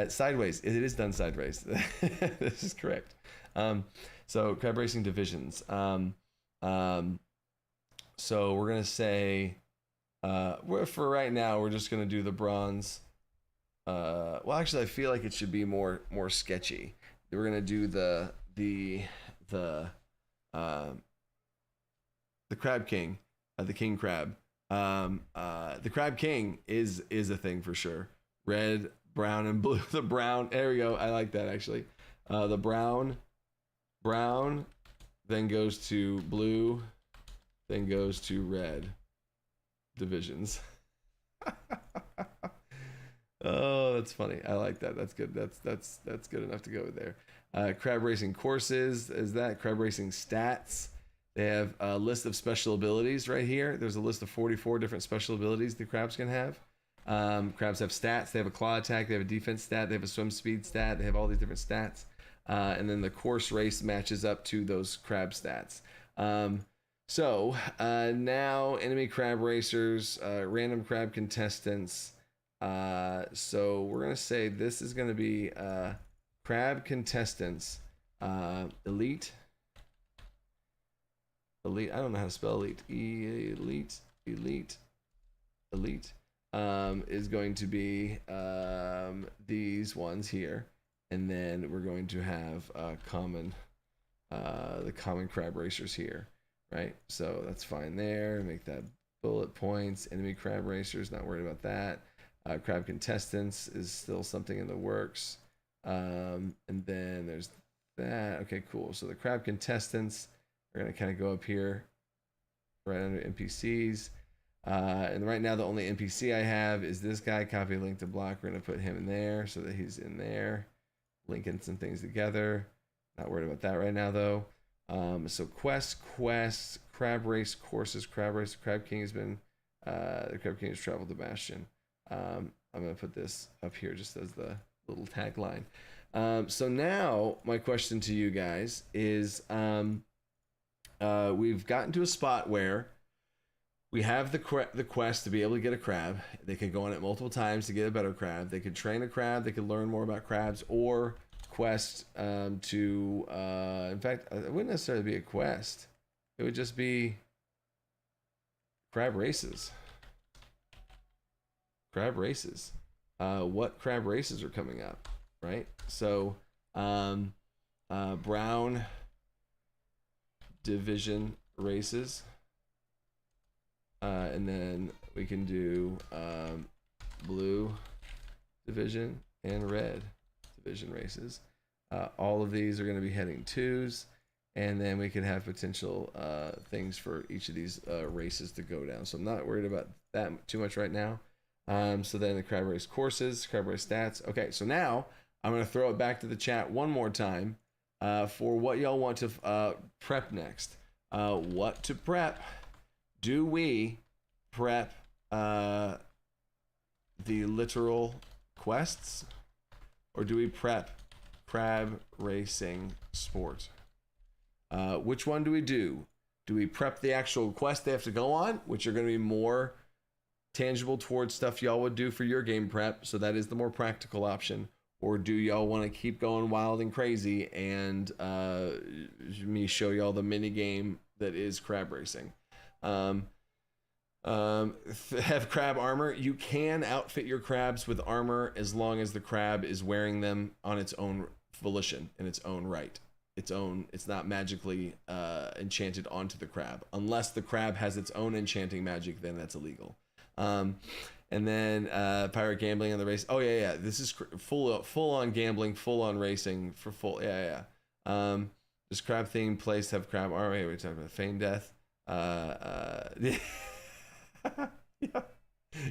Sideways. It is done sideways. This is correct. So crab racing divisions. So we're gonna say, for right now, we're just gonna do the bronze. Well, actually, I feel like it should be more sketchy. We're gonna do the crab king, the king crab. The crab king is a thing for sure. Red, brown, and blue. The brown. There we go. I like that actually. The brown, then goes to blue, then goes to red divisions. Oh, that's funny. I like that. That's good. That's good enough to go with there. Crab racing courses is that. Crab racing stats. They have a list of special abilities right here. There's a list of 44 different special abilities the crabs can have. Crabs have stats. They have a claw attack. They have a defense stat. They have a swim speed stat. They have all these different stats. And then the course race matches up to those crab stats. So now enemy crab racers, random crab contestants. So we're going to say this is going to be crab contestants. Elite. I don't know how to spell elite. Elite. is going to be these ones here, and then we're going to have the common crab racers here, right? So that's fine there. Make that bullet points. Enemy crab racers, not worried about that. Crab contestants is still something in the works. And then there's that. Okay, cool. So the crab contestants are going to kind of go up here right under NPCs. And right now the only NPC I have is this guy. Copy link to block. We're going to put him in there so that he's in there, linking some things together. Not worried about that right now though. So quests, crab race courses, crab race. Crab King has been, the Crab King has traveled to Bastion. I'm going to put this up here just as the little tagline. So now my question to you guys is, we've gotten to a spot where we have the quest to be able to get a crab. They could go on it multiple times to get a better crab. They could train a crab. They could learn more about crabs, or quest to in fact, it wouldn't necessarily be a quest. It would just be crab races. What crab races are coming up, right? So brown division races, and then we can do blue division and red division races. All of these are going to be heading 2s, and then we can have potential things for each of these races to go down. So I'm not worried about that too much right now. So then the crab race courses, crab race stats. Okay, so now I'm going to throw it back to the chat one more time for what y'all want to prep next. What to prep? Do we prep the literal quests, or do we prep crab racing sport? Which one do we do? Do we prep the actual quest they have to go on, which are going to be more tangible towards stuff y'all would do for your game prep, so that is the more practical option? Or do y'all want to keep going wild and crazy and me show y'all the mini game that is crab racing? Have crab armor. You can outfit your crabs with armor as long as the crab is wearing them on its own volition, in its own right. It's not magically enchanted onto the crab. Unless the crab has its own enchanting magic, then that's illegal. And then pirate gambling on the race. Oh yeah. This is full on gambling, full on racing for full. Yeah. Does crab themed place have crab armor? We're talking about feign death.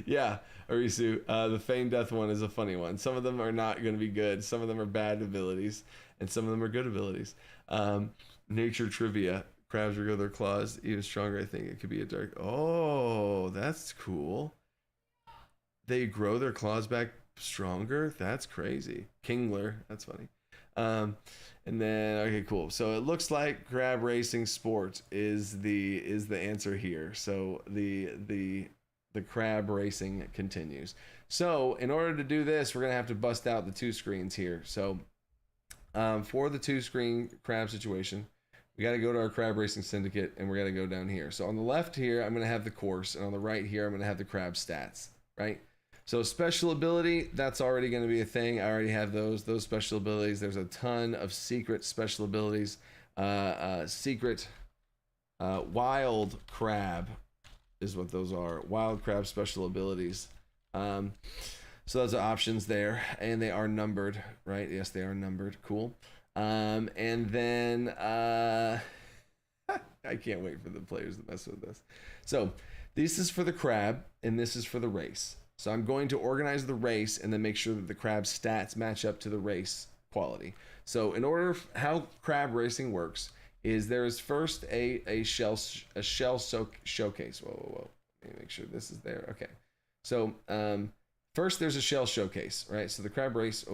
Yeah, Arisu. The feign death one is a funny one. Some of them are not going to be good. Some of them are bad abilities, and some of them are good abilities. Nature trivia. Crabs regrow their claws even stronger. I think it could be a dark. Oh, that's cool. They grow their claws back stronger. That's crazy. Kingler. That's funny. And then okay, cool. So it looks like crab racing sport is the answer here. So the crab racing continues. So in order to do this, we're gonna have to bust out the 2 screens here. So for the 2 screen crab situation, we got to go to our crab racing syndicate, and we're gonna go down here. So on the left here, I'm gonna have the course, and on the right here, I'm gonna have the crab stats, right? So special ability, that's already going to be a thing. I already have those special abilities. There's a ton of secret special abilities. Secret wild crab is what those are. Wild crab special abilities. So those are options there, and they are numbered, right? Yes, they are numbered. Cool. And then I can't wait for the players to mess with this. So this is for the crab, and this is for the race. So I'm going to organize the race and then make sure that the crab stats match up to the race quality. So in order, how crab racing works is there is first a shell showcase. Whoa. Let me make sure this is there. Okay. So first there's a shell showcase, right? So the crab race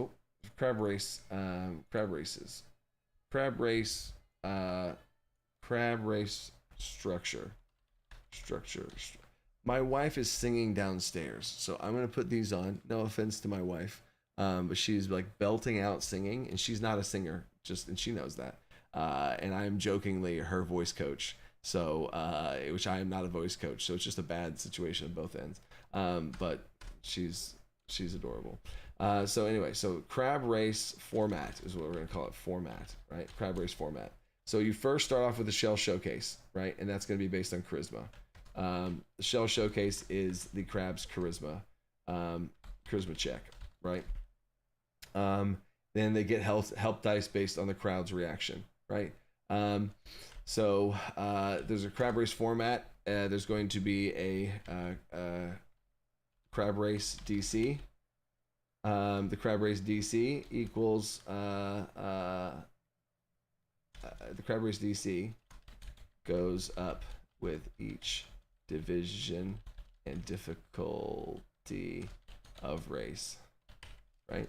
structure. My wife is singing downstairs, so I'm gonna put these on. No offense to my wife, but she's like belting out singing, and she's not a singer, and she knows that. And I am jokingly her voice coach, so which I am not a voice coach, so it's just a bad situation on both ends. But she's adorable. So anyway, so crab race format is what we're gonna call it. Format, right? Crab race format. So you first start off with the shell showcase, right? And that's gonna be based on charisma. The shell showcase is the crab's charisma check, right? Then they get help dice based on the crowd's reaction, right? So there's a crab race format. There's going to be a crab race DC. The crab race DC equals the crab race DC goes up with each division and difficulty of race, right?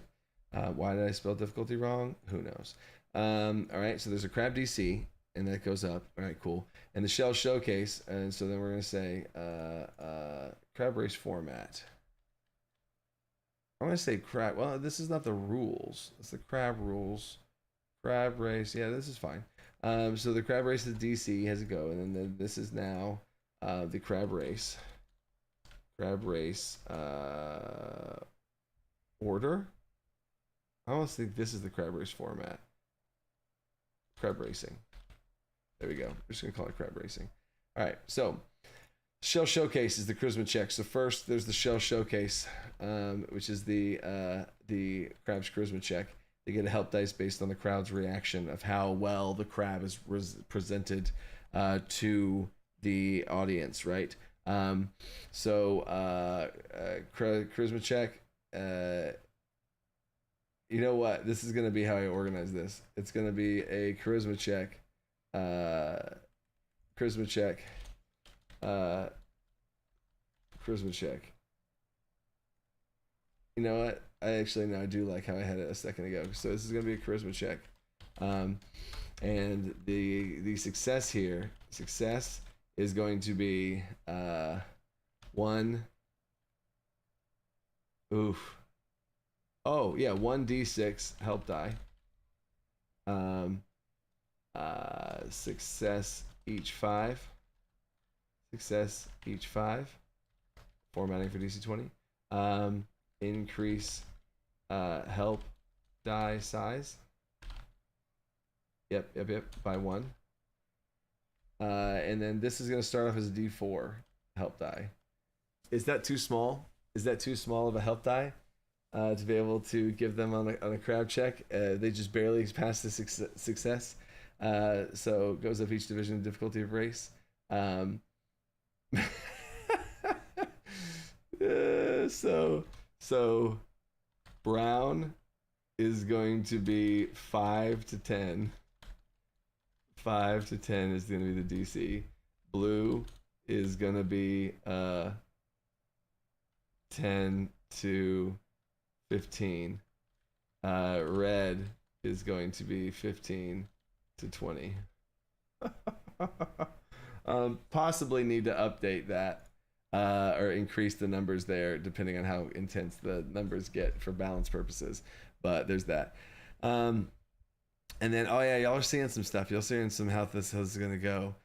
Why did I spell difficulty wrong? Who knows? All right, so there's a crab DC, and that goes up. All right, cool. And the shell showcase, and so then we're gonna say crab race format. I'm gonna say crab. Well, this is not the rules. It's the crab rules. Crab race. Yeah, this is fine. So the crab race is DC has to go, and then this is now the crab race. Crab race order. I almost think this is the crab race format. Crab racing. There we go. We're just gonna call it crab racing. All right. So shell showcase is the charisma check. So first, there's the shell showcase, which is the crab's charisma check. They get a help dice based on the crowd's reaction of how well the crab is presented to the audience, right? So charisma check. You know what? This is going to be how I organize this. It's going to be a charisma check. Charisma check. Charisma check. You know what? I do like how I had it a second ago. So this is going to be a charisma check. And the success here, is going to be 1. Oof. Oh, yeah, 1d6 help die. Success each 5. Success each 5. Formatting for DC20. Increase help die size. Yep, by 1. And then this is going to start off as a D4 help die. Is that too small? Is that too small of a help die? To be able to give them on a crab check. They just barely passed the success. So goes up each division of difficulty of race. So brown is going to be 5 to 10. 5 to 10 is going to be the DC. Blue is going to be 10 to 15. Red is going to be 15 to 20. Possibly need to update that or increase the numbers there depending on how intense the numbers get for balance purposes. But there's that. And then, oh yeah, y'all are seeing some stuff. Y'all seeing some how this is going to go.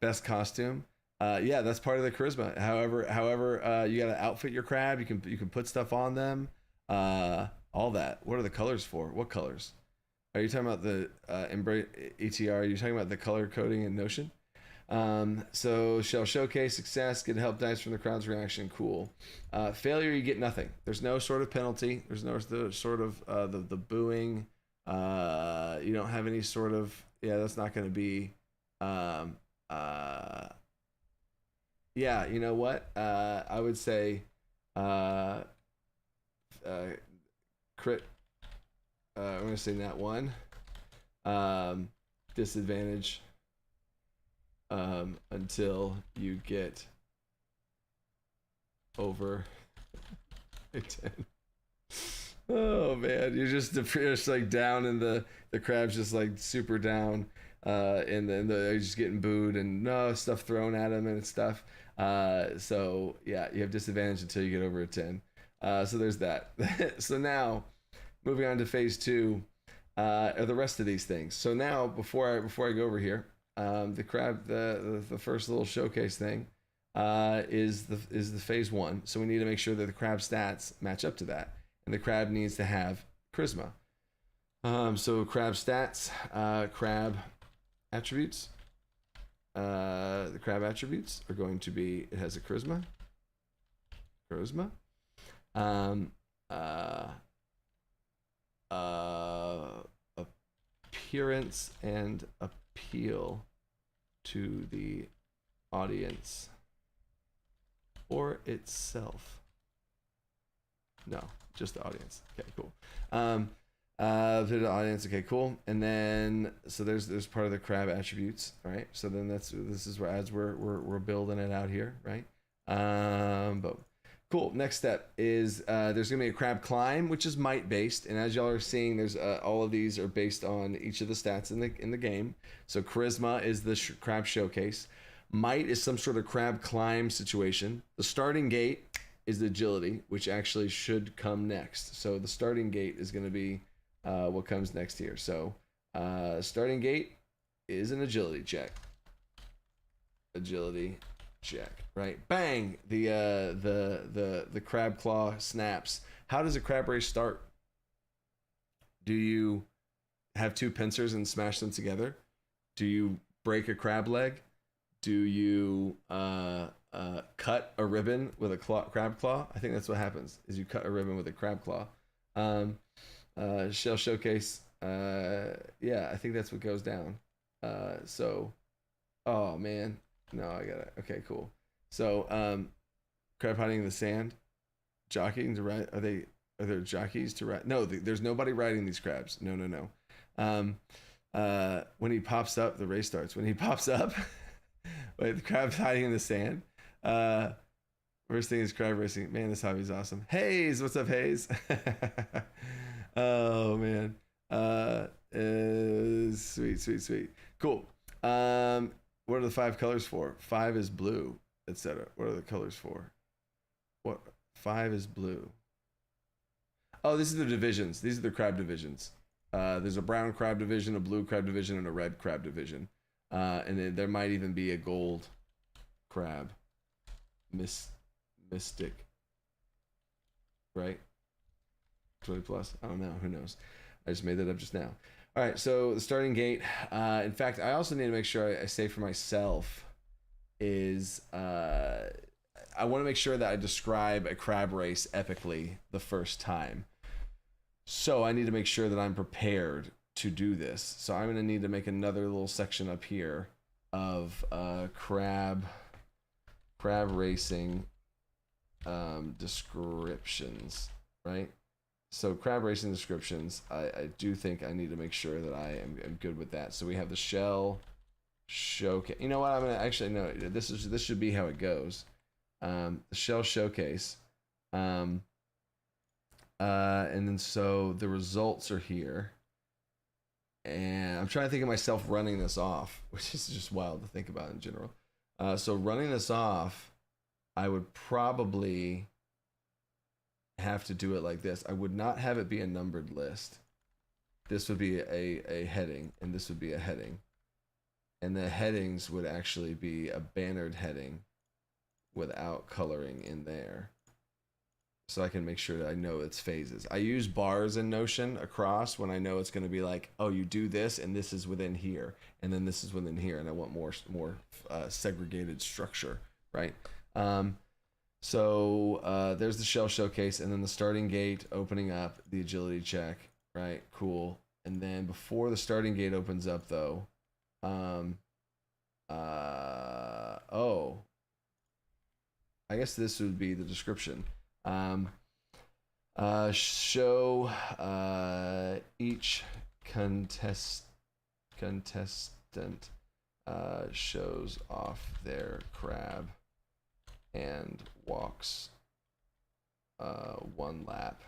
Best costume. Yeah, that's part of the charisma. However, you got to outfit your crab. You can put stuff on them. All that. What are the colors for? What colors? Are you talking about the Embrace ETR? Are you talking about the color coding in Notion? So shell showcase success. Get help dice from the crowd's reaction. Cool. Failure, you get nothing. There's no sort of penalty. There's no sort of the booing. You don't have any sort of that's not going to be. Yeah, you know what? I would say crit. I'm going to say nat 1. Disadvantage until you get over a 10. Oh man, you're just like down in the crab's just like super down, and then they're just getting booed and stuff thrown at them and stuff. So yeah, you have disadvantage until you get over a 10. So there's that. So now, moving on to phase 2, are the rest of these things. So now, before I go over here, the crab, the first little showcase thing, is the phase 1. So we need to make sure that the crab stats match up to that, and the crab needs to have charisma. So crab stats, crab attributes. The crab attributes are going to be, it has a charisma. Appearance and appeal to the audience or itself. No, just the audience. Okay, cool. To the audience. Okay, cool. And then so there's part of the crab attributes, right? So then this is where as we're building it out here, right? But cool. Next step is there's gonna be a crab climb, which is might based, and as y'all are seeing, there's all of these are based on each of the stats in the game. So charisma is the crab showcase. Might is some sort of crab climb situation. The starting gate is agility, which actually should come next. So the starting gate is going to be what comes next here. So starting gate is an agility check. Agility check, right? Bang! The crab claw snaps. How does a crab race start? Do you have two pincers and smash them together? Do you break a crab leg? Do you cut a ribbon with a crab claw? I think that's what happens, is you cut a ribbon with a crab claw. Shell showcase. Yeah, I think that's what goes down. Oh man. No, I got it. Okay, cool. So, crab hiding in the sand. Jockeying to ride. Are there jockeys to ride? No, there's nobody riding these crabs. No. When he pops up, the race starts. When he pops up, wait, the crab's hiding in the sand. First thing is crab racing. Man, this hobby is awesome. Hayes, what's up, Hayes? Oh man. Sweet. Cool. What are the 5 colors for? 5 is blue, etc. What are the colors for? What 5 is blue? Oh, these are the divisions. These are the crab divisions. There's a brown crab division, a blue crab division, and a red crab division. And then there might even be a gold crab. Mystic. Right? 20 plus? I don't know. Who knows? I just made that up just now. All right, so the starting gate. In fact, I also need to make sure I say for myself is I want to make sure that I describe a crab race epically the first time. So I need to make sure that I'm prepared to do this. So I'm going to need to make another little section up here of crab racing descriptions, right? So crab racing descriptions, I do think I need to make sure that I am good with that. So we have the shell showcase. You know what? I'm gonna actually no. This should be how it goes. The shell showcase, and then so the results are here. And I'm trying to think of myself running this off, which is just wild to think about in general. So running this off, I would probably have to do it like this. I would not have it be a numbered list. This would be a heading, and this would be a heading. And the headings would actually be a bannered heading without coloring in there. So I can make sure that I know its phases. I use bars in Notion across when I know it's going to be like, oh, you do this, and this is within here, and then this is within here, and I want more segregated structure, right? So there's the shell showcase, and then the starting gate opening up, the agility check, right? Cool. And then before the starting gate opens up, though, I guess this would be the description. Show each contestant shows off their crab and walks 1 lap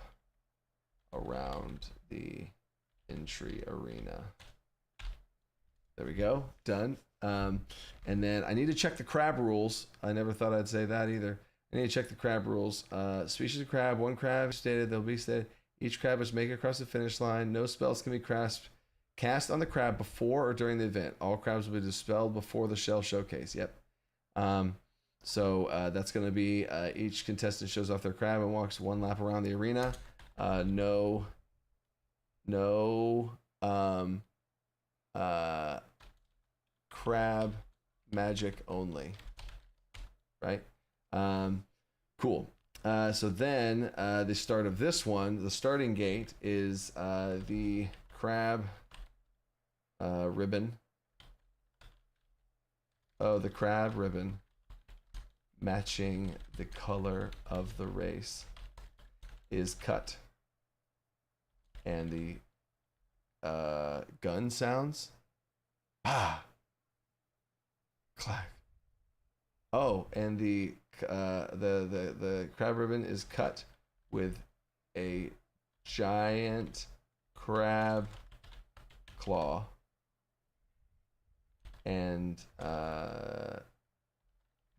around the entry arena. There we go. Done. And then I need to check the crab rules. I never thought I'd say that either. I need to check the crab rules. Species of crab, 1 crab stated, they'll be stated. Each crab must make it across the finish line. No spells can be cast on the crab before or during the event. All crabs will be dispelled before the shell showcase. Yep. So that's going to be each contestant shows off their crab and walks one lap around the arena. No crab magic only, right? Cool. So then the start of this one, the starting gate is the crab ribbon. Oh, the crab ribbon matching the color of the race is cut. And the gun sounds. Ah. Clack. Oh, and the crab ribbon is cut with a giant crab claw. And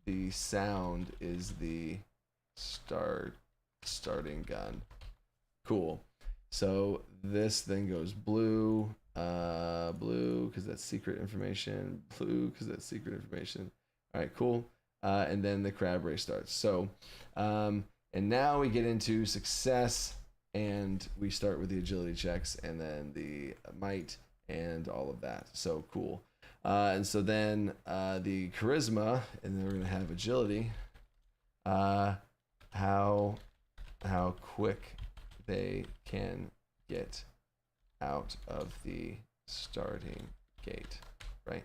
the sound is the starting gun. Cool. So this then goes blue, blue because that's secret information, blue because that's secret information. All right, cool. And then the crab race starts. So, and now we get into success, and we start with the agility checks, and then the might, and all of that. So cool. And so then the charisma, and then we're gonna have agility. How quick they can get out of the starting gate, right?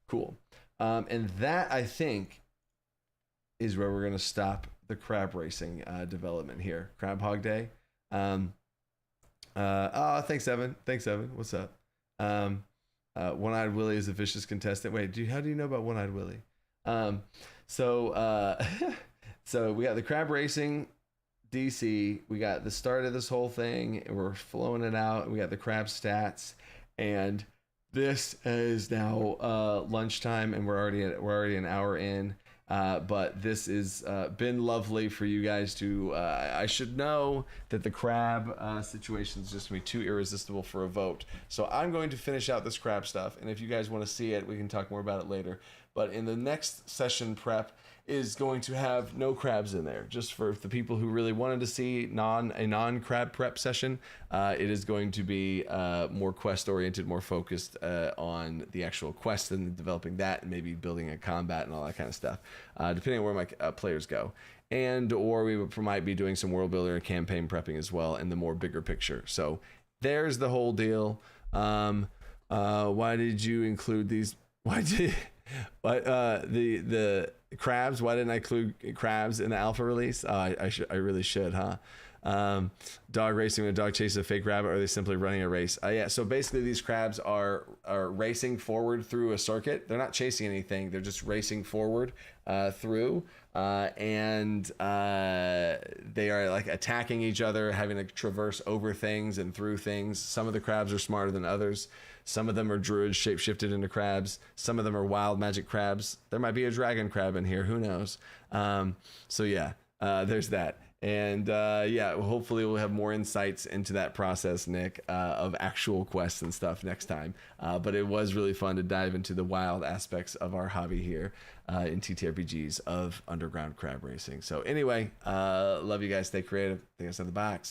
Cool. And that, I think, is where we're gonna stop the crab racing development here. Crab Hog Day. Thanks Evan. What's up? One-Eyed Willie is a vicious contestant. Wait, how do you know about One-Eyed Willie? So we got the crab racing DC. We got the start of this whole thing, and we're flowing it out. We got the crab stats, and this is now lunchtime, and we're already an hour in. But this has been lovely for you guys to. I should know that the crab situation is just going to be too irresistible for a vote. So I'm going to finish out this crab stuff, and if you guys want to see it, we can talk more about it later. But in the next session prep is going to have no crabs in there, just for the people who really wanted to see a non-crab prep session. It is going to be more quest oriented, more focused on the actual quest and developing that, and maybe building a combat and all that kind of stuff, depending on where my players go. And or we might be doing some world builder and campaign prepping as well in the more bigger picture. So there's the whole deal. Why did you include these? The crabs? Why didn't I include crabs in the alpha release? I really should, huh? Dog racing when a dog chases a fake rabbit, or are they simply running a race? Yeah, so basically these crabs are racing forward through a circuit. They're not chasing anything, they're just racing forward through, and they are like attacking each other, having to traverse over things and through things. Some of the crabs are smarter than others. Some of them are druids shapeshifted into crabs. Some of them are wild magic crabs. There might be a dragon crab in here, who knows? So yeah, there's that. And yeah, hopefully we'll have more insights into that process, Nick, of actual quests and stuff next time. But it was really fun to dive into the wild aspects of our hobby here in TTRPGs of underground crab racing. So anyway, love you guys. Stay creative. Think outside the box.